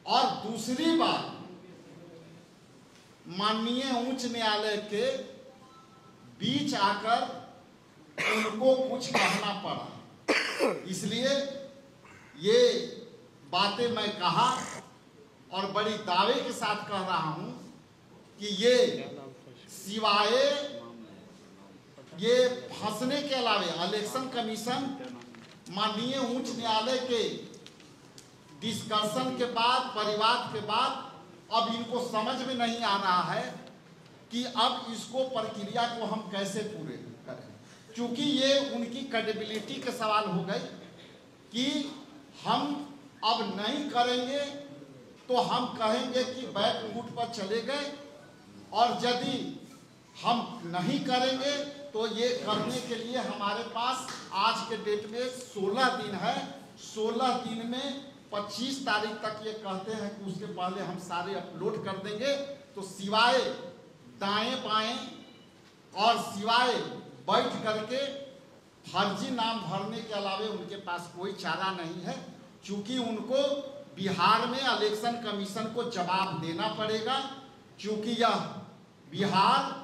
और दूसरी बात माननीय उच्च न्यायालय के बीच आकर उनको कुछ कहना पड़ा। इसलिए ये बातें मैं कहा और बड़ी दावे के साथ कह रहा हूं कि ये सिवाय ये फंसने के अलावे इलेक्शन कमीशन माननीय उच्च न्यायालय के डिस्कशन के बाद, परिवाद के बाद, अब इनको समझ में नहीं आ रहा है कि अब इसको प्रक्रिया को हम कैसे पूरे करें, क्योंकि ये उनकी क्रेडिबिलिटी के सवाल हो गए कि हम अब नहीं करेंगे तो हम कहेंगे कि बैक फुट पर चले गए, और यदि हम नहीं करेंगे तो ये करने के लिए हमारे पास आज के डेट में 16 दिन है। 16 दिन में 25 तारीख तक ये कहते हैं कि उसके पहले हम सारे अपलोड कर देंगे। तो सिवाय दाएं बाएं और सिवाय बैठ करके फर्जी नाम भरने के अलावे उनके पास कोई चारा नहीं है, क्योंकि उनको बिहार में इलेक्शन कमीशन को जवाब देना पड़ेगा, क्योंकि यह बिहार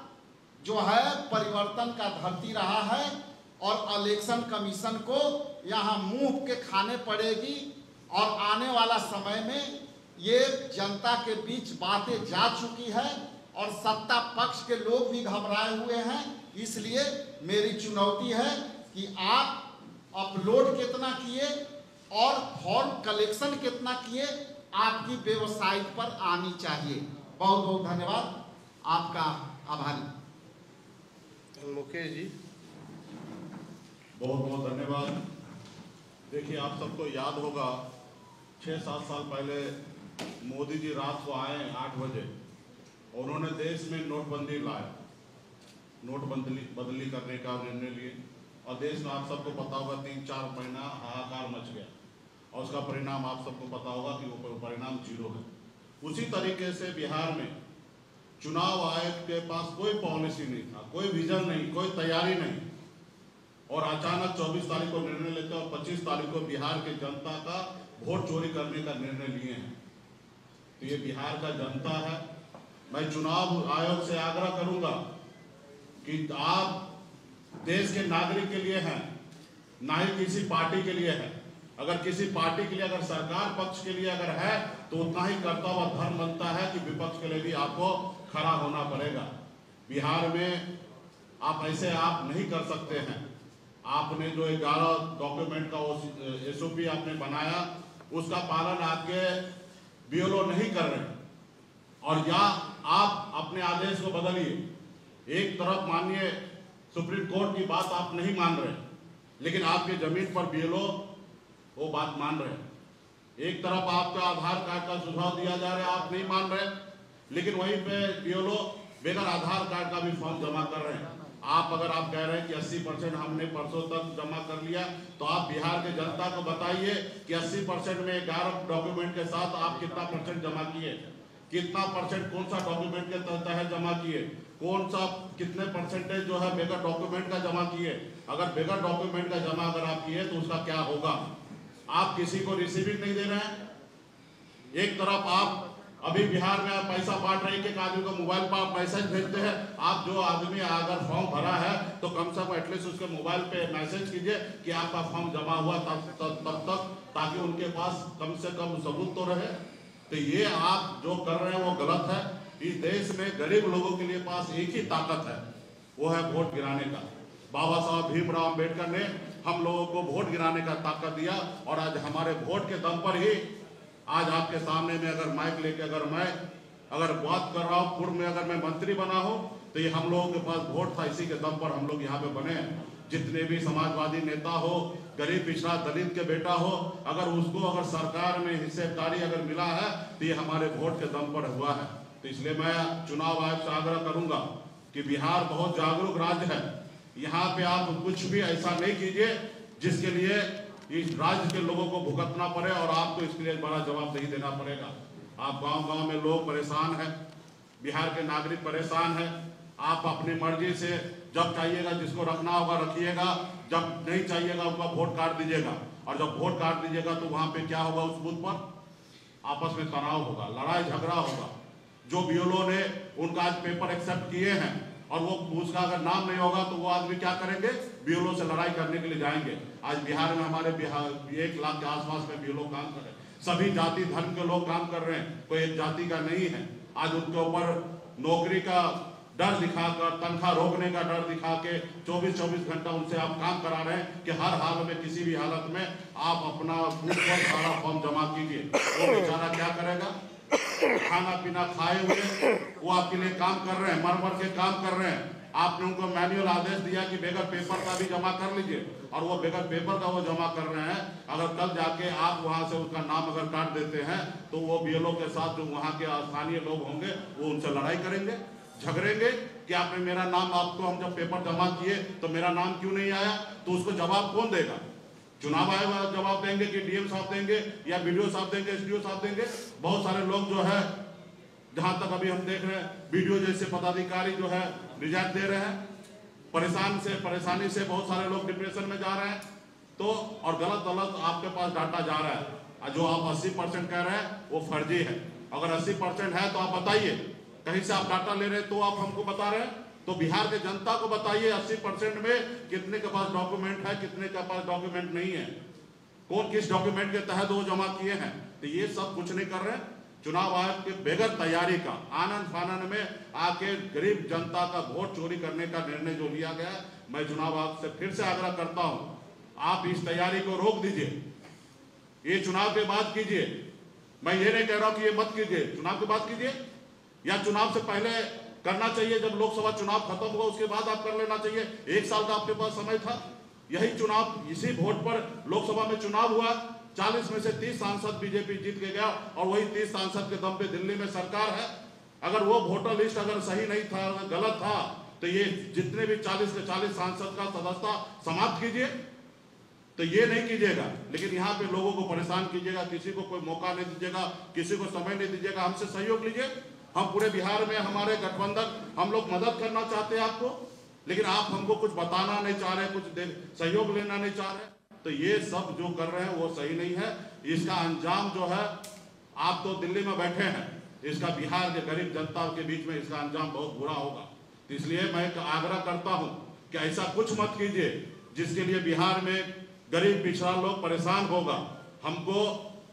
जो है परिवर्तन का धरती रहा है और इलेक्शन कमीशन को यहाँ मुंह के खाने पड़ेगी। और आने वाला समय में ये जनता के बीच बातें जा चुकी है और सत्ता पक्ष के लोग भी घबराए हुए हैं। इसलिए मेरी चुनौती है कि आप अपलोड कितना किए और फॉर्म कलेक्शन कितना किए, आपकी वेबसाइट पर आनी चाहिए। बहुत बहुत धन्यवाद, आपका आभारी। मुकेश जी, बहुत बहुत धन्यवाद। देखिए, आप सबको याद होगा 6-7 साल पहले मोदी जी रात को आए 8 बजे, उन्होंने देश में नोटबंदी लाया, नोटबंदी करने का निर्णय लिए, और देश में आप सबको पता होगा 3-4 महीना हाहाकार मच गया, और उसका परिणाम आप सबको पता होगा कि वो परिणाम 0 है। उसी तरीके से बिहार में चुनाव आयोग के पास कोई पॉलिसी नहीं था, कोई विजन नहीं, कोई तैयारी नहीं, और अचानक 24 तारीख को निर्णय लेते और 25 तारीख को बिहार के जनता का वोट चोरी करने का निर्णय लिए हैं। तो ये बिहार का जनता है। मैं चुनाव आयोग से आग्रह करूंगा कि आप देश के नागरिक के लिए हैं, ना ही किसी पार्टी के लिए है। अगर किसी पार्टी के लिए, अगर सरकार पक्ष के लिए अगर है, तो उतना ही करता हुआ धर्म बनता है कि विपक्ष के लिए भी आपको खड़ा होना पड़ेगा। बिहार में आप ऐसे आप नहीं कर सकते हैं। आपने जो 11 डॉक्यूमेंट का SOP आपने बनाया, उसका पालन आपके BLO नहीं कर रहे, और या आप अपने आदेश को बदलिए। एक तरफ माननीय सुप्रीम कोर्ट की बात आप नहीं मान रहे, लेकिन आपके जमीन पर BLO वो बात मान रहे। एक तरफ आपका आधार कार्ड का सुझाव दिया जा रहा है, आप नहीं मान रहे, लेकिन वहीं पे BLO बगैर आधार कार्ड का भी फॉर्म जमा कर रहे हैं। आप अगर आप कह रहे हैं कि 80% हमने परसों तक जमा कर लिया, तो आप बिहार के जनता को बताइए कि 80% में 11 डॉक्यूमेंट के साथ आप कितना % जमा किए, कितना %, कौन सा डॉक्यूमेंट के तहत जमा किए, कौन सा कितने % जो है बगैर डॉक्यूमेंट का जमा किए। अगर बगैर डॉक्यूमेंट का जमा अगर आप किए तो उसका क्या होगा। आप किसी को रिसीविंग नहीं दे रहे हैं। एक तरफ आप अभी बिहार में आप पैसा बांट रहे हैं, एक आदमी को मोबाइल पर आप मैसेज भेजते हैं। आप जो आदमी अगर फॉर्म भरा है तो कम से कम एटलीस्ट उसके मोबाइल पे मैसेज कीजिए कि आपका फॉर्म जमा हुआ तब तक, ताकि उनके पास कम से कम सबूत तो रहे। तो ये आप जो कर रहे हैं वो गलत है। इस देश में गरीब लोगों के लिए पास एक ही ताकत है, वो है वोट गिराने का। बाबा साहब भीमराव अम्बेडकर ने हम लोगों को वोट गिराने का ताकत दिया, और आज हमारे वोट के दम पर ही आज आपके सामने में अगर माइक लेके अगर बात कर रहा हूँ, पूर्व में अगर मैं मंत्री बना हूँ, तो ये हम लोगों के पास वोट था, इसी के दम पर हम लोग यहाँ पे बने हैं। जितने भी समाजवादी नेता हो, गरीब पिछड़ा दलित के बेटा हो, अगर उसको अगर सरकार में हिस्सेदारी अगर मिला है तो ये हमारे वोट के दम पर हुआ है। तो इसलिए मैं चुनाव आयोग से आग्रह करूंगा कि बिहार बहुत जागरूक राज्य है। यहाँ पे आप कुछ भी ऐसा नहीं कीजिए जिसके लिए इस राज्य के लोगों को भुगतना पड़े, और आपको इसके लिए बड़ा जवाबदेही देना पड़ेगा। आप गांव-गांव में लोग परेशान हैं, बिहार के नागरिक परेशान हैं। आप अपनी मर्जी से जब चाहिएगा जिसको रखना होगा रखिएगा, जब नहीं चाहिएगा उनका वोट काट दीजिएगा। और जब वोट काट दीजिएगा तो वहां पे क्या होगा, उस बूथ पर आपस में तनाव होगा, लड़ाई झगड़ा होगा। जो BLO ने उनका आज पेपर एक्सेप्ट किए हैं और वो उसका अगर नाम नहीं होगा तो वो आदमी क्या करेंगे, BLO से लड़ाई करने के लिए जाएंगे। आज बिहार में हमारे 1 लाख के आसपास में BLO काम कर रहे हैं। सभी जाति धर्म के लोग काम कर रहे हैं, कोई एक जाति का नहीं है। आज उनके ऊपर नौकरी का डर दिखाकर, तनख्वाह रोकने का डर दिखा के 24-24 घंटा उनसे आप काम करा रहे हैं कि हर हाल में, किसी भी हालत में आप अपना बूथ पर सारा फॉर्म जमा कीजिए। वो बेचारा क्या करेगा? खाना पीना खाए हुए वो आपके लिए काम कर रहे हैं, मर मर के काम कर रहे हैं। आपने उनको मैनुअल आदेश दिया कि बगैर पेपर का भी जमा कर लीजिए, और वो बगैर पेपर का वो जमा कर रहे हैं। अगर कल जाके आप वहां से उसका नाम अगर काट देते हैं तो वो बीएलओ के साथ जो वहां के स्थानीय लोग होंगे वो उनसे लड़ाई करेंगे, झगड़ेंगे कि आपने मेरा नाम, आपको हम जब पेपर जमा किए तो मेरा नाम क्यों नहीं आया? तो उसको जवाब कौन देगा? चुनाव आयोग जवाब देंगे कि डीएम साहब देंगे या बीडीओ साहब देंगे, एसडीओ साहब देंगे। बहुत सारे लोग जो है, जहां तक अभी हम देख रहे हैं, बीडीओ जैसे पदाधिकारी जो है रिजाइन दे रहे हैं। परेशानी से बहुत सारे लोग डिप्रेशन में जा रहे हैं। तो और गलत आपके पास डाटा जा रहा है। जो आप 80% कह रहे हैं वो फर्जी है। अगर 80% है तो आप बताइए, कहीं से आप डाटा ले रहे हैं तो आप हमको बता रहे हैं। तो बिहार के जनता को बताइए 80% में कितने के पास डॉक्यूमेंट है, कितने के पास डॉक्यूमेंट नहीं है, कौन किस डॉक्यूमेंट के तहत वो जमा किए हैं। तो ये सब कुछ नहीं कर रहे हैं। चुनाव आयोग के बगैर तैयारी का, आनंद फानन में आके गरीब जनता का वोट चोरी करने का निर्णय जो लिया गया, मैं चुनाव आयोग से फिर से आग्रह करता हूं, आप इस तैयारी को रोक दीजिए। ये चुनाव के बाद कीजिए। मैं ये नहीं कह रहा हूं कि ये मत कीजिए, चुनाव के बाद कीजिए, या चुनाव से पहले करना चाहिए। जब लोकसभा चुनाव खत्म होगा उसके बाद आप कर लेना चाहिए। 1 साल का आपके पास समय था। यही चुनाव, इसी वोट पर लोकसभा में चुनाव हुआ, 40 में से 30 सांसद बीजेपी जीत के गया, और वही 30 सांसद के दम पे दिल्ली में सरकार है। अगर वो वोटर लिस्ट अगर सही नहीं था, गलत था, तो ये जितने भी 40 के 40 सांसद का सदस्यता समाप्त कीजिए। तो ये नहीं कीजिएगा, लेकिन यहाँ पे लोगों को परेशान कीजिएगा, किसी को कोई मौका नहीं दीजिएगा, किसी को समय नहीं दीजिएगा। हमसे सहयोग लीजिए। हम पूरे बिहार में, हमारे गठबंधन, हम लोग मदद करना चाहते हैं आपको, लेकिन आप हमको कुछ बताना नहीं चाह रहे, कुछ सहयोग लेना नहीं चाह रहे। तो ये सब जो कर रहे हैं वो सही नहीं है। इसका अंजाम जो है, आप तो दिल्ली में बैठे हैं, इसका बिहार के गरीब जनता के बीच में इसका अंजाम बहुत बुरा होगा। तो इसलिए मैं आग्रह करता हूं कि ऐसा कुछ मत कीजिए जिसके लिए बिहार में गरीब पिछड़ा लोग परेशान होगा। हमको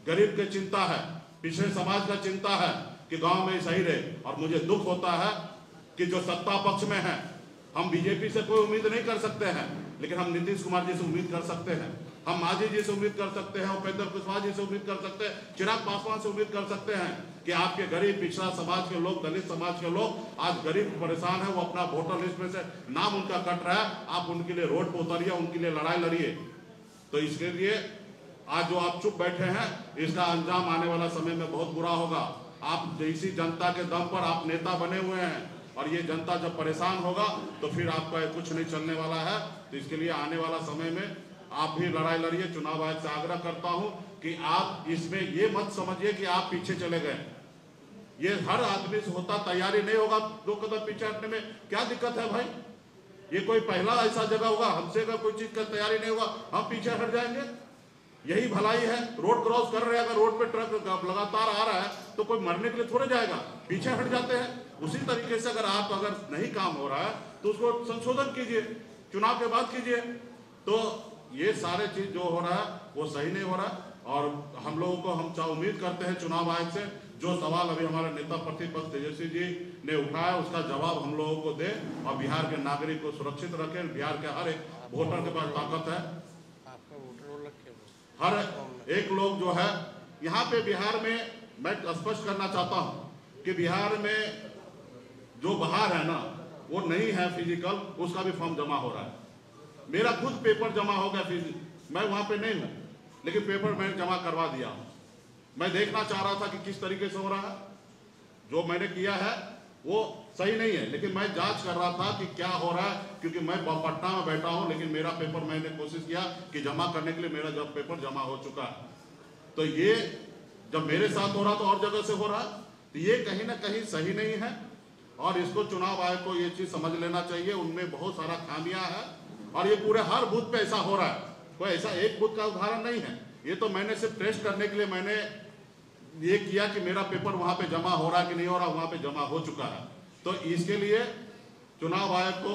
गरीब की चिंता है, पिछड़े समाज का चिंता है कि गांव में सही रहे। और मुझे दुख होता है कि जो सत्ता पक्ष में है, हम बीजेपी से कोई उम्मीद नहीं कर सकते हैं, लेकिन हम नीतीश कुमार जी से उम्मीद कर सकते हैं, हम मांझी जी से उम्मीद कर सकते हैं, उपेंद्र कुशवाहा जी से उम्मीद कर सकते हैं, चिराग पासवान से उम्मीद कर सकते हैं कि आपके गरीब पिछड़ा समाज के लोग, दलित समाज के लोग आज गरीब परेशान है, वो अपना वोटर लिस्ट में से नाम उनका कट रहा है, आप उनके लिए रोड पर उतरिए, उनके लिए लड़ाई लड़िए। तो इसके लिए आज जो आप चुप बैठे हैं, इसका अंजाम आने वाला समय में बहुत बुरा होगा। आप जैसी जनता के दम पर आप नेता बने हुए हैं, और ये जनता जब परेशान होगा तो फिर आपका कुछ नहीं चलने वाला है। तो इसके लिए आने वाला समय में आप भी लड़ाई लड़िए। चुनाव आयोग से आग्रह करता हूं कि आप इसमें ये मत समझिए कि आप पीछे चले गए। ये हर आदमी से होता, तैयारी नहीं होगा 2 कदम पीछे हटने में क्या दिक्कत है भाई? ये कोई पहला ऐसा जगह होगा, हमसे अगर कोई चीज का तैयारी नहीं होगा हम पीछे हट जाएंगे? यही भलाई है। रोड क्रॉस कर रहे हैं, अगर रोड पे ट्रक लगातार आ रहा है तो कोई मरने के लिए थोड़े जाएगा, पीछे हट जाते हैं। उसी तरीके से अगर नहीं काम हो रहा है तो उसको संशोधन कीजिए, चुनाव के बाद कीजिए। तो ये सारे चीज जो हो रहा है वो सही नहीं हो रहा। और हम लोगों को, हम उम्मीद करते हैं चुनाव आयोग से जो सवाल अभी हमारे नेता प्रतिपक्ष तेजस्वी जी ने उठाया उसका जवाब हम लोगों को दे, और बिहार के नागरिक को सुरक्षित रखें। बिहार के हर एक वोटर के पास ताकत है, हर एक लोग जो है यहाँ पे बिहार में, मैं स्पष्ट करना चाहता हूँ कि बिहार में जो बाहर है ना, वो नहीं है फिजिकल, उसका भी फॉर्म जमा हो रहा है। मेरा खुद पेपर जमा हो गया, मैं वहां पे नहीं हूं, लेकिन पेपर मैंने जमा करवा दिया हूं। मैं देखना चाह रहा था कि किस तरीके से हो रहा है। जो मैंने किया है वो सही नहीं है, लेकिन मैं जांच कर रहा था कि क्या हो रहा है, क्योंकि मैं पटना में बैठा हूं, लेकिन मेरा पेपर मैंने कोशिश किया कि जमा करने के लिए, मेरा जब पेपर जमा हो चुका है। तो ये जब मेरे साथ हो रहा तो और जगह से हो रहा, तो ये कहीं ना कहीं सही नहीं है। और इसको चुनाव आयोग को ये चीज समझ लेना चाहिए, उनमें बहुत सारा खामियां है, और ये पूरे हर बूथ पे ऐसा हो रहा है। कोई ऐसा एक बूथ का उदाहरण नहीं है। ये तो मैंने सिर्फ टेस्ट करने के लिए मैंने ये किया कि मेरा पेपर वहां पे जमा हो रहा है कि नहीं हो रहा, वहां पे जमा हो चुका है। तो इसके लिए चुनाव आयोग को,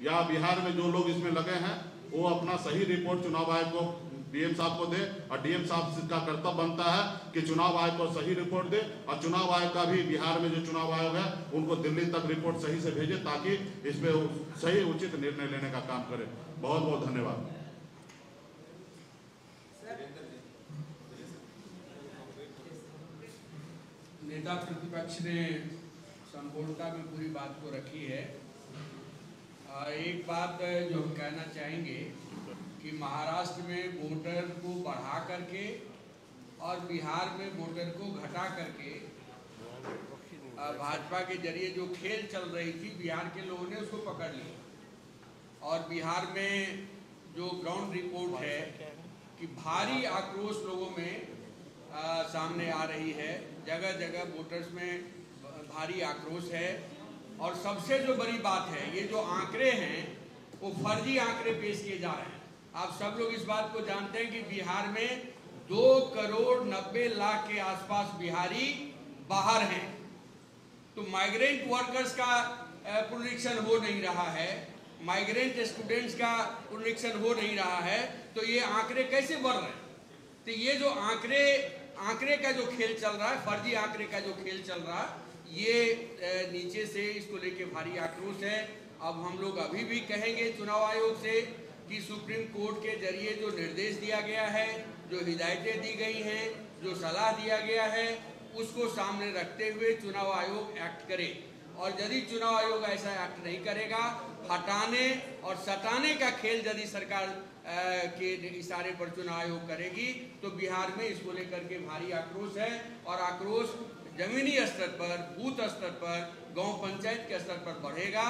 या बिहार में जो लोग इसमें लगे हैं, वो अपना सही रिपोर्ट चुनाव आयोग को डीएम साहब को दे, और डीएम साहब का कर्तव्य बनता है कि चुनाव आयोग को सही रिपोर्ट दे, और चुनाव आयोग का भी बिहार में जो चुनाव आयोग है उनको दिल्ली तक रिपोर्ट सही से भेजे, ताकि इस पे सही उचित निर्णय लेने का काम करे। बहुत बहुत धन्यवाद। नेता प्रतिपक्ष ने संपूर्णता में पूरी बात को रखी है। एक बात जो हम कहना चाहेंगे कि महाराष्ट्र में वोटर को बढ़ा करके और बिहार में वोटर को घटा करके भाजपा के जरिए जो खेल चल रही थी, बिहार के लोगों ने उसको पकड़ लिया। और बिहार में जो ग्राउंड रिपोर्ट है कि भारी आक्रोश लोगों में सामने आ रही है, जगह जगह वोटर्स में भारी आक्रोश है। और सबसे जो बड़ी बात है, ये जो आंकड़े हैं वो फर्जी आंकड़े पेश किए जा रहे हैं। आप सब लोग इस बात को जानते हैं कि बिहार में 2,90,00,000 के आसपास बिहारी बाहर हैं। तो माइग्रेंट वर्कर्स का पुनरीक्षण हो नहीं रहा है, माइग्रेंट स्टूडेंट्स का पुनरीक्षण हो नहीं रहा है, तो ये आंकड़े कैसे बढ़ रहे हैं? तो ये जो आंकड़े का जो खेल चल रहा है, फर्जी आंकड़े का जो खेल चल रहा है, ये नीचे से इसको लेके भारी आक्रोश है। अब हम लोग अभी भी कहेंगे चुनाव आयोग से कि सुप्रीम कोर्ट के जरिए जो निर्देश दिया गया है, जो हिदायतें दी गई हैं, जो सलाह दिया गया है, उसको सामने रखते हुए चुनाव आयोग एक्ट करे। और यदि चुनाव आयोग ऐसा एक्ट नहीं करेगा, हटाने और सटाने का खेल यदि सरकार के इशारे पर चुनाव आयोग करेगी, तो बिहार में इसको लेकर के भारी आक्रोश है। और आक्रोश जमीनी स्तर पर, बूथ स्तर पर, गांव पंचायत के स्तर पर बढ़ेगा,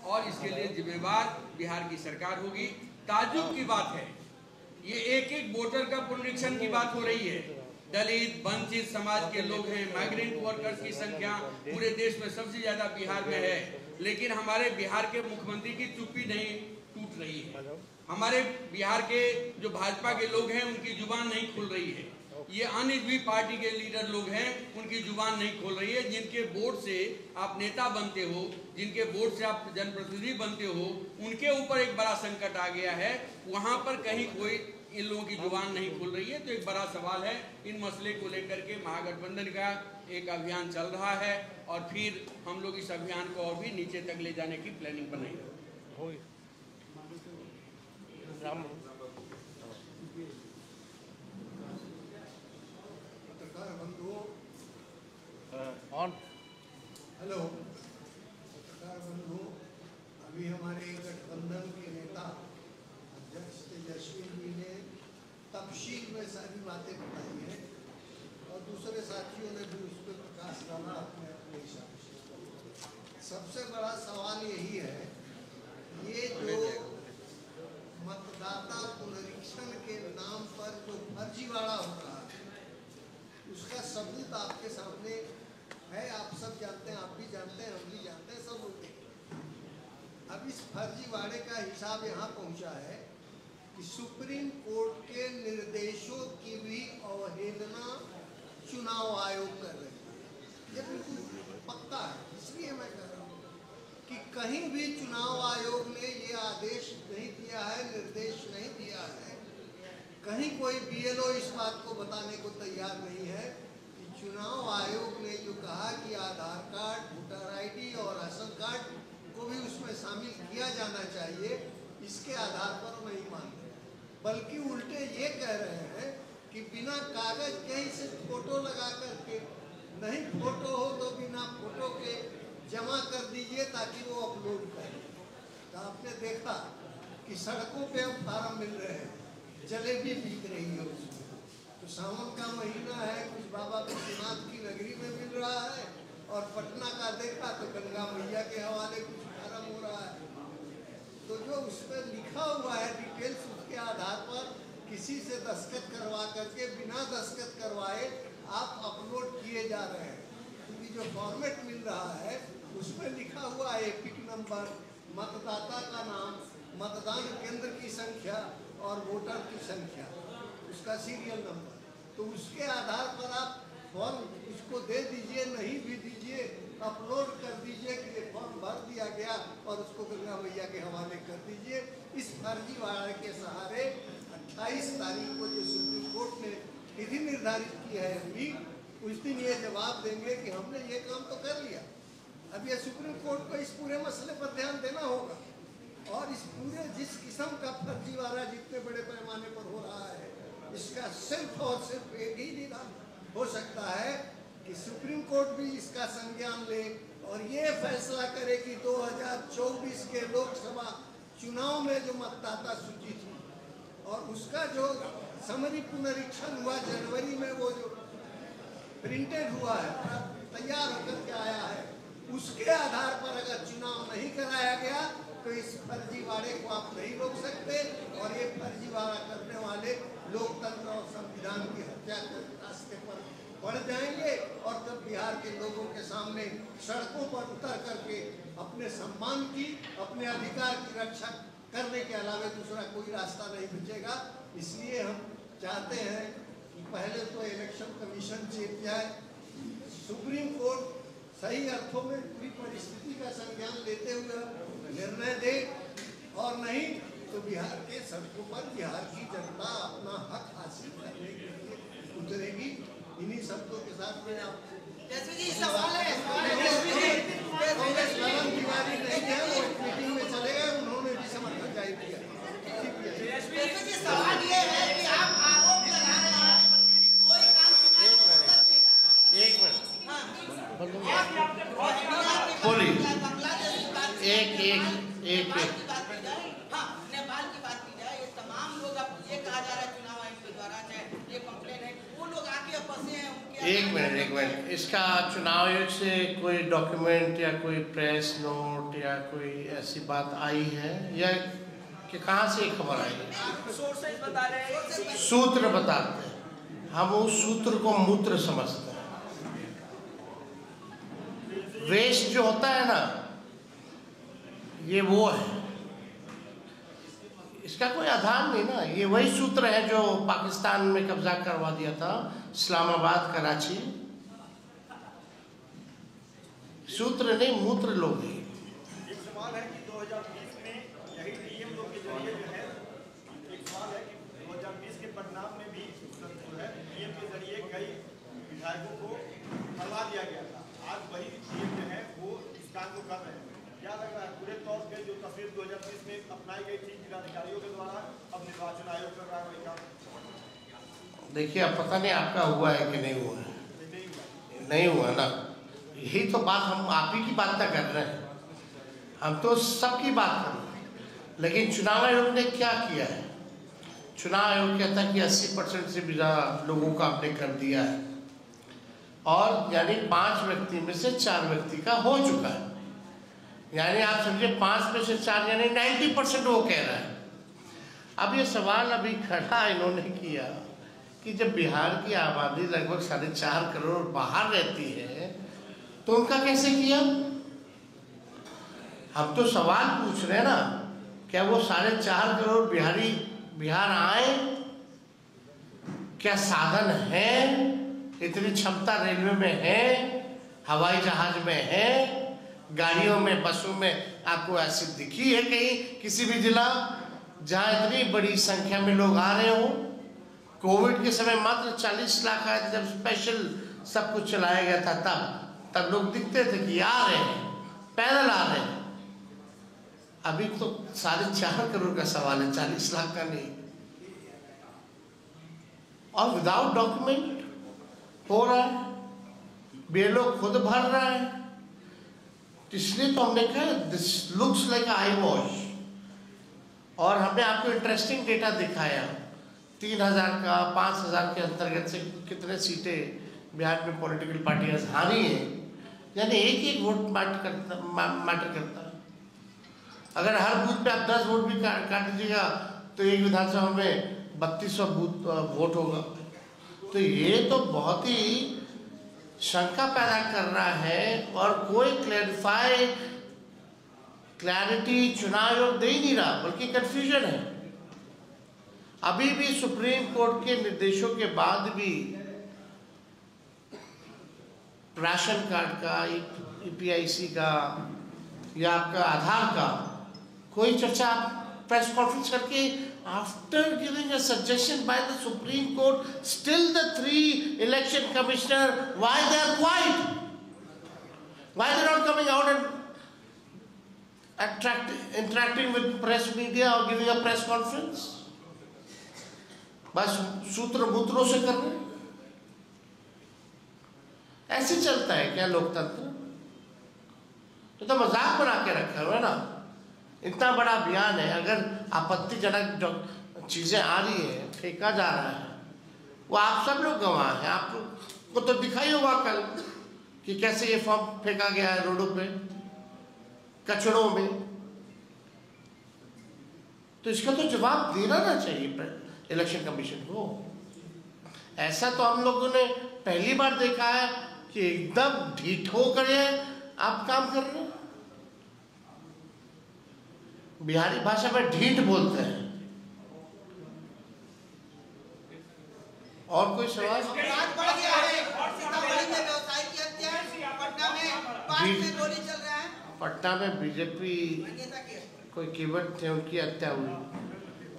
और इसके लिए जिम्मेवार बिहार की सरकार होगी। ताज्जुब की बात है, ये एक एक वोटर का पुनरीक्षण की बात हो रही है। दलित, वंचित समाज के लोग हैं, माइग्रेंट वर्कर्स की संख्या पूरे देश में सबसे ज्यादा बिहार में है, लेकिन हमारे बिहार के मुख्यमंत्री की चुप्पी नहीं टूट रही है। हमारे बिहार के जो भाजपा के लोग हैं उनकी जुबान नहीं खुल रही है। ये अन्य भी पार्टी के लीडर लोग हैं, उनकी जुबान नहीं खोल रही है। जिनके वोट से आप नेता बनते हो, जिनके वोट से आप जनप्रतिनिधि बनते हो, उनके ऊपर एक बड़ा संकट आ गया है। वहां पर कहीं कोई इन लोगों की जुबान नहीं खुल रही है। तो एक बड़ा सवाल है, इन मसले को लेकर के महागठबंधन का एक अभियान चल रहा है, और फिर हम लोग इस अभियान को और भी नीचे तक ले जाने की प्लानिंग बनाएंगे। हेलो पत्रकार बंधु, अभी हमारे गठबंधन के नेता अध्यक्ष तेजस्वी जी ने तफसील में सारी बातें बताई हैं, और दूसरे साथियों ने भी उस पर प्रकाश डाला अपने अपने हिसाब से। सबसे बड़ा सवाल यही है, ये जो मतदाता पुनरीक्षण के नाम पर जो फर्जीवाड़ा हो रहा है, उसका सबूत आपके सामने है। आप सब जानते हैं, आप भी जानते हैं, हम भी जानते हैं, सब लोग। अब इस फर्जीवाड़े का हिसाब यहाँ पहुँचा है कि सुप्रीम कोर्ट के निर्देशों की भी अवहेलना चुनाव आयोग कर रही है। ये बिल्कुल पक्का है। इसलिए मैं कह रहा हूँ कि कहीं भी चुनाव आयोग ने ये आदेश नहीं दिया है, निर्देश नहीं दिया है, कहीं कोई बीएलओ इस बात को बताने को तैयार नहीं है कि चुनाव आयोग ने जो कहा कि आधार कार्ड, वोटर आईडी और राशन कार्ड को भी उसमें शामिल किया जाना चाहिए, इसके आधार पर नहीं मान रहे, बल्कि उल्टे ये कह रहे हैं कि बिना कागज के ही सिर्फ फोटो लगा करके, नहीं फोटो हो तो बिना फोटो के जमा कर दीजिए ताकि वो अपलोड करें। तो आपने देखा कि सड़कों पे अब फार्म मिल रहे हैं, जलेबी बिक रही है उसमें। तो सावन का महीना है, कुछ बाबा विश्वनाथ की नगरी में मिल रहा है, और पटना का देखा तो गंगा मैया के हवाले कुछ फार्म हो रहा है। तो जो उस पर लिखा हुआ है डिटेल्स, उसके आधार पर किसी से दस्तखत करवा करके बिना दस्तखत करवाए आप अपलोड किए जा रहे हैं। क्योंकि जो फॉर्मेट मिल रहा है उसमें लिखा हुआ है एपिक नंबर, मतदाता का नाम, मतदान केंद्र की संख्या और वोटर की संख्या, उसका सीरियल नंबर। तो उसके आधार पर आप फॉर्म उसको दे दीजिए, नहीं भी दीजिए, अपलोड कर दीजिए कि ये फॉर्म भर दिया गया, और उसको गंगा मैया के हवाले कर दीजिए। इस फर्जीवाड़े के सहारे 28 तारीख को जो सुप्रीम कोर्ट ने तिथि निर्धारित की है अभी, उस दिन ये जवाब देंगे कि हमने ये काम तो कर लिया। अब ये सुप्रीम कोर्ट को इस पूरे मसले पर ध्यान देना होगा और इस पूरे जिस किस्म का फर्जीवाड़ा जितने बड़े पैमाने पर हो रहा है, इसका सिर्फ और सिर्फ एक ही निदान हो सकता है कि सुप्रीम कोर्ट भी इसका संज्ञान ले और ये फैसला करे कि 2024 के लोकसभा चुनाव में जो मतदाता सूची थी और उसका जो समरी पुनरीक्षण हुआ जनवरी में, वो जो प्रिंटेड हुआ है, तैयार होकर के आया है, उसके आधार पर अगर चुनाव नहीं कराया गया तो इस फर्जीवाड़े को आप नहीं रोक सकते और ये फर्जीवाड़ा करने वाले लोकतंत्र और संविधान की हत्या के रास्ते पर बढ़ जाएंगे और तब बिहार के लोगों के सामने सड़कों पर उतर करके अपने सम्मान की, अपने अधिकार की रक्षा करने के अलावा दूसरा कोई रास्ता नहीं बचेगा। इसलिए हम चाहते हैं कि पहले तो इलेक्शन कमीशन चेत जाए, सुप्रीम कोर्ट सही अर्थों में पूरी परिस्थिति का संज्ञान लेते हुए निर्णय दे और नहीं तो बिहार के सड़कों पर बिहार की जनता अपना हक हासिल करने के लिए उतरेगी। इन्हीं शब्दों के साथ में आप कांग्रेस ललन तिवारी नहीं है, वो मीटिंग में चले गए, उन्होंने भी समर्थन जाहिर किया। सवाल ये है कि आप आरोप लगा रहे हैं कोई काम एक मिनट बोलिए, एक हाँ, नेपाल की बात की जाए, ये तमाम लोग अब ये कहा जा रहा है चुनाव आयोग के द्वारा, चाहे ये कंप्लेन है, वो लोग आके अब फंसे हैं उनके। एक मिनट, इसका चुनाव आयोग से कोई डॉक्यूमेंट या कोई प्रेस नोट या कोई ऐसी बात आई है या कि कहाँ से ये खबर आई है? सोर्सेज बता रहे हैं, सूत्र बताते हैं, हम उस सूत्र को मूत्र समझते हैं। वेस्ट जो होता है ना, ये वो है, इसका कोई आधार नहीं ना। ये वही सूत्र है जो पाकिस्तान में कब्जा करवा दिया था, इस्लामाबाद, कराची। सूत्र नहीं, मूत्र लोग हैं। एक सवाल है कि 2020 में यही डीएम लोग के जरिए जो है, एक सवाल है कि 2020 के परिणाम में भी जो है डीएम के जरिए कई विधायकों को हटवा दिया गया था। आज वही डीएम जो है वो इस काम को कर रहे हैं। क्या लग रहा है पूरे तौर पे जो तस्वीर 2020 में अपनाई गई थी जिलाधिकारियों के द्वारा, अब निर्वाचन आयोग कर रहा है वही काम? देखिए, अब पता नहीं आपका हुआ है कि नहीं हुआ है। नहीं हुआ ना, यही तो बात, हम आप ही की बात ना कर रहे हैं, हम तो सबकी बात कर रहे हैं। लेकिन चुनाव आयोग ने क्या किया है? चुनाव आयोग कहता है कि 80% से भी ज़्यादा लोगों का आपने कर दिया है और यानी 5 व्यक्ति में से 4 व्यक्ति का हो चुका है। यानी आप समझिए 5 में से 4 यानी 90% वो कह रहा है। अब ये सवाल अभी खड़ा इन्होंने किया कि जब बिहार की आबादी लगभग 4.5 करोड़ बाहर रहती है तो उनका कैसे किया? हम तो सवाल पूछ रहे हैं ना, क्या वो 4.5 करोड़ बिहारी बिहार आए? क्या साधन है? इतनी क्षमता रेलवे में है, हवाई जहाज में है, गाड़ियों में, बसों में आपको ऐसी दिखी है कहीं किसी भी जिला जहां इतनी बड़ी संख्या में लोग आ रहे हो? कोविड के समय मात्र 40 लाख आए थे, जब स्पेशल सब कुछ चलाया गया था, तब लोग दिखते थे कि आ रहे हैं, पैदल आ रहे हैं। अभी तो 4.5 करोड़ का सवाल है, 40 लाख का नहीं। और विदाउट डॉक्यूमेंट हो रहा है, बीएलओ खुद भर रहा है। इसलिए तो हमने कहा this looks like I wash. और हमने आपको इंटरेस्टिंग डेटा दिखाया, 3000 का 5000 के अंतर्गत से कितने सीटें बिहार में पॉलिटिकल पार्टियां हारी हैं। यानी एक वोट मैटर करता है। अगर हर बूथ पे आप 10 वोट भी काट दीजिएगा तो एक विधानसभा में 3200 वोट होगा। तो ये तो बहुत ही शंका पैदा कर रहा है और कोई क्लैरिटी चुनाव आयोग दे ही नहीं रहा, बल्कि कंफ्यूजन है। अभी भी सुप्रीम कोर्ट के निर्देशों के बाद भी राशन कार्ड का, ईपीआईसी का या आपका आधार का कोई चर्चा प्रेस कॉन्फ्रेंस करके After giving a suggestion by the Supreme Court, still the 3 election commissioners, why they are quiet? Why they are not coming out and interacting with press media or giving a press conference? बस सूत्र बूत्रों से कर रहे हैं। ऐसे चलता है क्या लोकतंत्र? तो मजाक बना के रखा हुआ है ना। इतना बड़ा अभियान है, अगर आपत्तिजनक चीजें आ रही है, फेंका जा रहा है, वो आप सब लोग गवाह हैं। आपको तो दिखाई होगा कल कि कैसे ये फॉर्म फेंका गया है रोडों पे, कचड़ों में। तो इसका तो जवाब देना ना चाहिए इलेक्शन कमीशन को। ऐसा तो हम लोगों ने पहली बार देखा है कि एकदम ढीठ होकर आप काम कर रहे हैं। बिहारी भाषा में ढीठ बोलते हैं। और कोई सवाल? अपराध बढ़ गया है। सीतामढ़ी में व्यवसायी की हत्या, पटना में 5 में गोली चल रहा है। पटना में बीजेपी कोई कीवर्ड थे, उनकी हत्या हुई।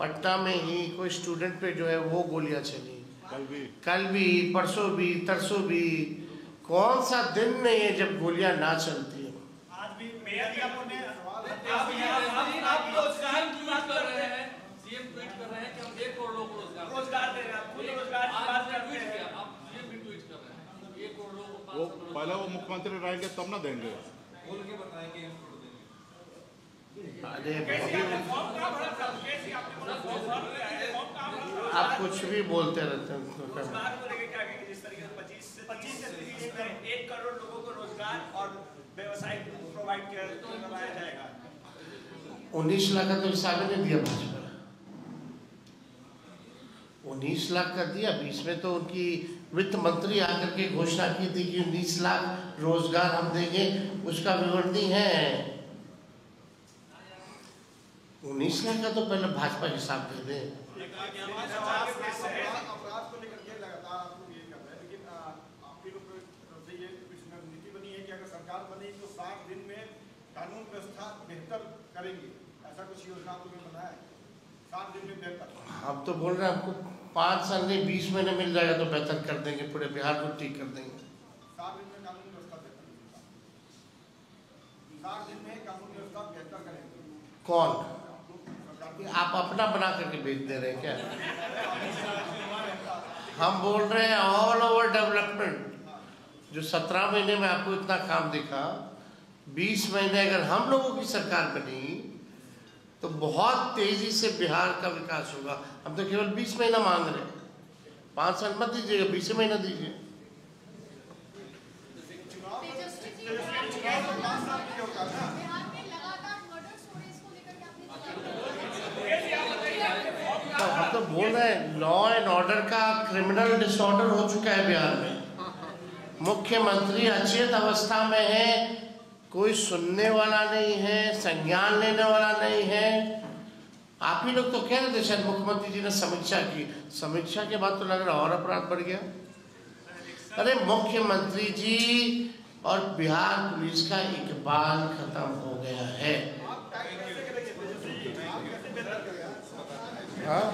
पटना में ही कोई स्टूडेंट पे जो है वो गोलियां चली, कल भी परसों भी तरसों भी। कौन सा दिन नहीं है जब गोलियां ना चलती है? आज भी मेयर ने आप रोजगार ट्वीट कर रहे हैं, सीएम ट्वीट कर रहे हैं कि हम 1 करोड़ लोगों को रोजगार दे रहे हैं। आप रोजगार की बात करते हैं, आप सीएम भी ट्वीट कर रहे हैं 1 करोड़ लोगों को। वो पहले वो मुख्यमंत्री रहेंगे तब ना देंगे, बोल के बताएंगे 1 करोड़ देंगे। आप कुछ भी बोलते रहते हैं। रोजगार को लेकर क्या कहेंगे? जिस तरीके से 25 से 1 करोड़ लोगों को रोजगार और व्यवसाय प्रोवाइड कराया जाएगा। 19 लाख का तो हिसाब नहीं दिया भाजपा। 19 लाख का दिया। बीच में तो उनकी वित्त मंत्री आकर के घोषणा की थी कि 19 लाख रोजगार हम देंगे, उसका विवरणी है। 19 लाख का तो पहले भाजपा हिसाब दे दे। अपराध को लेकर के लगातार आप लोग ये कर रहे हैं, लेकिन आपकी लोग से ये नीति बनी है कि अगर सरकार बनी तो 60 दिन में कानून व्यवस्था बेहतर करेंगे, ऐसा कुछ योजना आप लोगों ने बनाया है? 60 दिन में बेहतर। हम तो बोल रहे हैं आपको 5 साल नहीं 20 महीने मिल जाएगा तो बेहतर कर देंगे, पूरे बिहार को ठीक कर देंगे। 60 दिन में कानून व्यवस्था बेहतर, 60 दिन में कानून व्यवस्था बेहतर करेंगे। कौन? आप अपना बना करके भेज दे रहे हैं क्या? हम बोल रहे हैं ऑल ओवर डेवलपमेंट। जो 17 महीने में आपको इतना काम दिखा, 20 महीने अगर हम लोगों की सरकार बनी तो बहुत तेजी से बिहार का विकास होगा। हम तो केवल 20 महीना मांग रहे हैं। 5 साल मत दीजिएगा, 20 महीना दीजिए। तो हम तो बोल रहे हैं लॉ एंड ऑर्डर का क्रिमिनल डिसऑर्डर हो चुका है बिहार में। मुख्यमंत्री अचेत अवस्था में है, कोई सुनने वाला नहीं है, संज्ञान लेने वाला नहीं है। आप ही लोग तो कह रहे थे शायद मुख्यमंत्री जी ने समीक्षा की, समीक्षा के बाद तो लग रहा और अपराध बढ़ गया। अरे मुख्यमंत्री जी और बिहार पुलिस का इकबाल खत्म हो गया है। हाँ?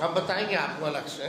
हम बताएंगे आपको अलग से।